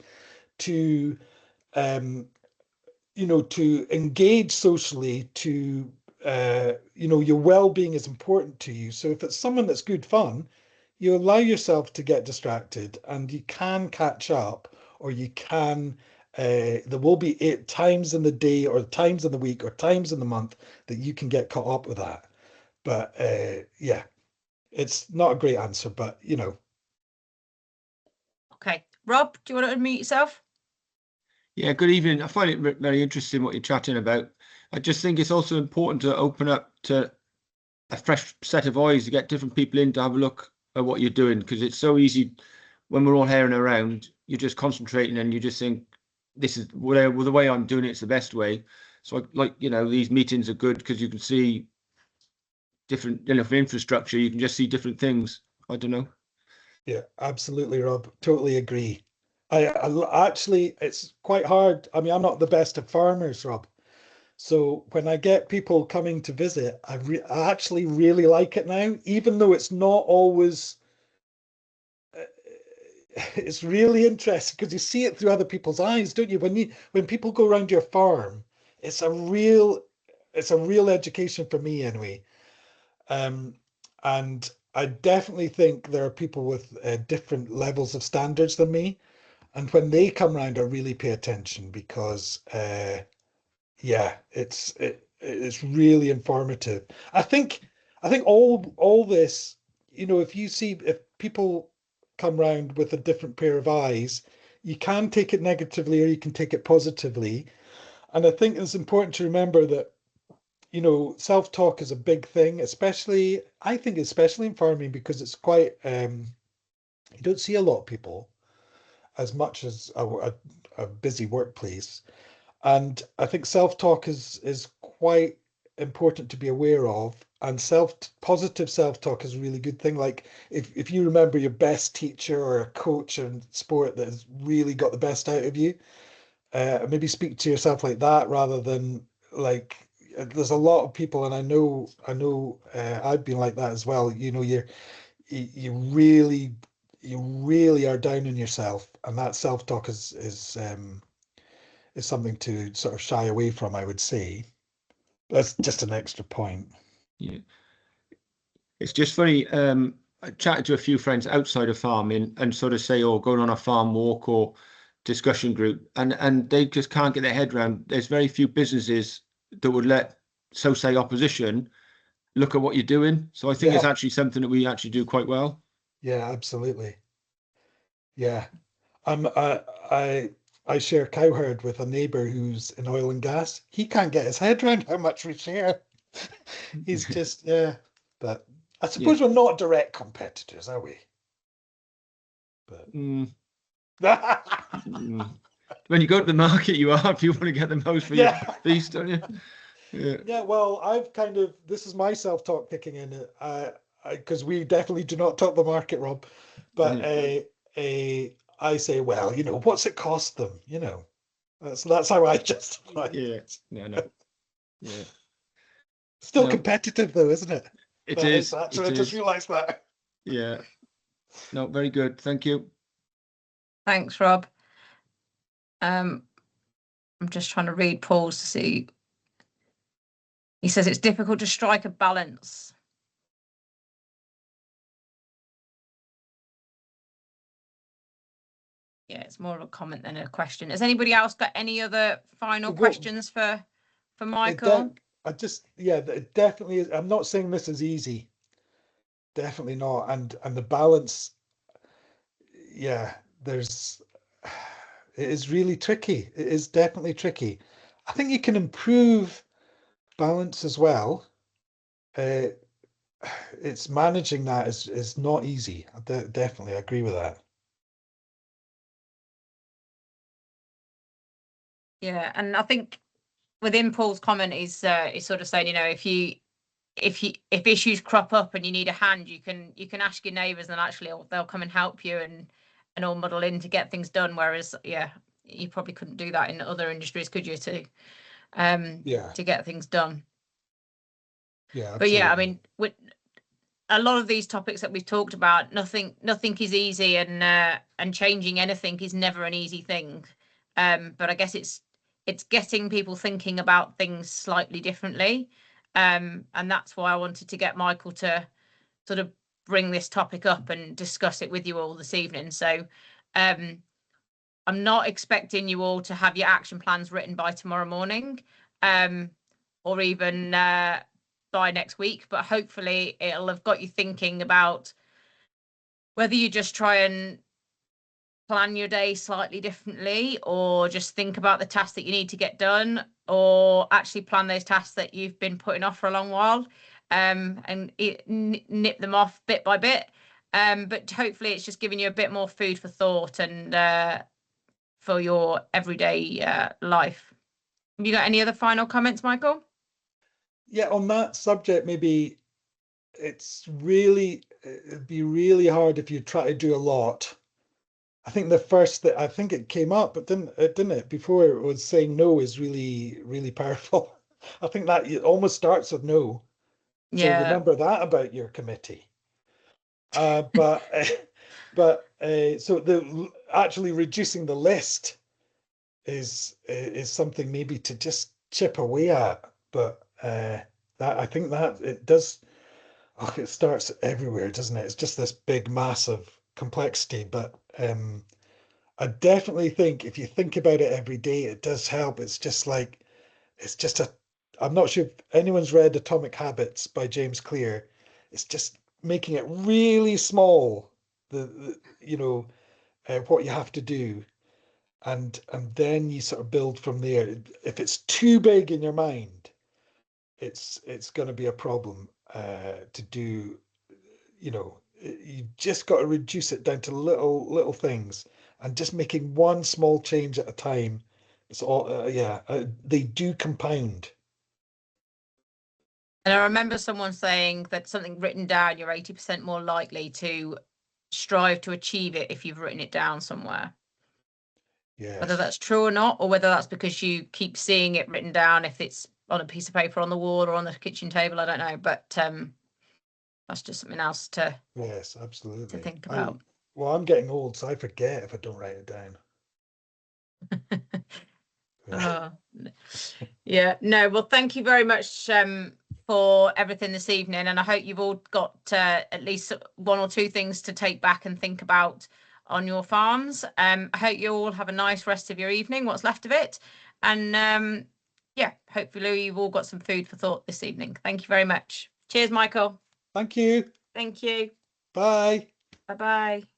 to um, you know, to engage socially, to you know, your well-being is important to you. So if it's someone that's good fun, you allow yourself to get distracted and you can catch up, or you can there will be times in the day or times in the week or times in the month that you can get caught up with that. But yeah, it's not a great answer, but you know. Okay, Rob, do you want to unmute yourself? Yeah, good evening. I find it very interesting what you're chatting about. I just think it's also important to open up to a fresh set of eyes, to get different people in to have a look at what you're doing, because it's so easy when we're all herring around, you're just concentrating and you just think, this is the way I'm doing it's the best way. So like, you know, these meetings are good because you can see different, you know, for infrastructure, you can just see different things. I don't know. Yeah, absolutely, Rob. Totally agree. I actually, it's quite hard. I mean, I'm not the best of farmers, Rob. So when I get people coming to visit, I actually really like it now, even though it's not always. It's really interesting because you see it through other people's eyes, don't you? When people go around your farm, it's a real education for me anyway. Um, and I definitely think there are people with different levels of standards than me. And when they come around, I really pay attention because, yeah, it's really informative. I think all this, you know, if people come round with a different pair of eyes, you can take it negatively or you can take it positively. And I think it's important to remember that you know, self-talk is a big thing, especially, I think, especially in farming, because it's quite, you don't see a lot of people as much as a busy workplace. And I think self-talk is quite important to be aware of. And positive self-talk is a really good thing. Like if you remember your best teacher or a coach in sport that has really got the best out of you, maybe speak to yourself like that rather than like there's a lot of people, and I know I've been like that as well. You know, you really are down on yourself, and that self-talk is something to sort of shy away from, I would say. That's just an extra point. Yeah. It's just funny. I chatted to a few friends outside of farming and sort of say, oh, going on a farm walk or discussion group, and they just can't get their head around. There's very few businesses that would let, so say, opposition look at what you're doing. So I think it's Yeah. actually something that we actually do quite well. Yeah, absolutely. Yeah. I share cow herd with a neighbour who's in oil and gas. He can't get his head around how much we share. He's just, yeah. But I suppose we're not direct competitors, are we? But Mm, mm. When you go to the market, you are, if you want to get the most for your feast, don't you? Yeah. Yeah, well, I've kind of, this is my self-talk kicking in, because we definitely do not talk the market, Rob. But I say, well, you know, what's it cost them? You know, that's how I justify it. Yeah, no. Yeah. Still No, competitive though, isn't it? it That is. actually, It I just is. realised that. Yeah. No, very good. Thank you. Thanks, Rob. I'm just trying to read Paul's to see. He says it's difficult to strike a balance. Yeah, it's more of a comment than a question. Has anybody else got any other final questions for Michael? It definitely is. I'm not saying this is easy. Definitely not. And the balance, yeah, there's it is really tricky. It is definitely tricky. I think you can improve balance as well. It's managing that is not easy. I definitely agree with that. Yeah, and I think within Paul's comment is sort of saying, you know, if issues crop up and you need a hand, you can ask your neighbours, and actually they'll come and help you and all muddle in to get things done. Whereas, yeah, you probably couldn't do that in other industries, could you? To get things done. Yeah, but yeah, I absolutely. mean, with a lot of these topics that we've talked about, nothing is easy, and changing anything is never an easy thing. But I guess it's getting people thinking about things slightly differently. And that's why I wanted to get Michael to sort of bring this topic up and discuss it with you all this evening. So I'm not expecting you all to have your action plans written by tomorrow morning, or even by next week, but hopefully it'll have got you thinking about whether you just try and plan your day slightly differently, or just think about the tasks that you need to get done, or actually plan those tasks that you've been putting off for a long while, and nip them off bit by bit. But hopefully it's just giving you a bit more food for thought and for your everyday life. Have you got any other final comments, Michael? Yeah, on that subject, maybe it'd be really hard if you try to do a lot. I think the first that I think it came up, but didn't it? Before it was saying no is really, really powerful. I think that it almost starts with no. So Yeah. remember that about your committee. But so the actually reducing the list is something maybe to just chip away at. But that I think that it does. Oh, it starts everywhere, doesn't it? It's just this big, massive complexity. But I definitely think if you think about it every day, it does help. It's just like it's just a. I'm not sure if anyone's read Atomic Habits by James Clear. It's just making it really small. What you have to do, and then you sort of build from there. If it's too big in your mind, it's going to be a problem to do. You know, you've just got to reduce it down to little things, and just making one small change at a time. It's all they do compound. And I remember someone saying that something written down, you're 80% more likely to strive to achieve it if you've written it down somewhere. Yes. Whether that's true or not, or whether that's because you keep seeing it written down, if it's on a piece of paper on the wall or on the kitchen table, I don't know. But that's just something else to Yes, absolutely. think about. I'm getting old, so I forget if I don't write it down. Yeah, no, well, thank you very much for everything this evening, and I hope you've all got at least one or two things to take back and think about on your farms. I hope you all have a nice rest of your evening, what's left of it, and yeah, hopefully you've all got some food for thought this evening. Thank you very much. Cheers, Michael. Thank you. Thank you. Bye. Bye-bye.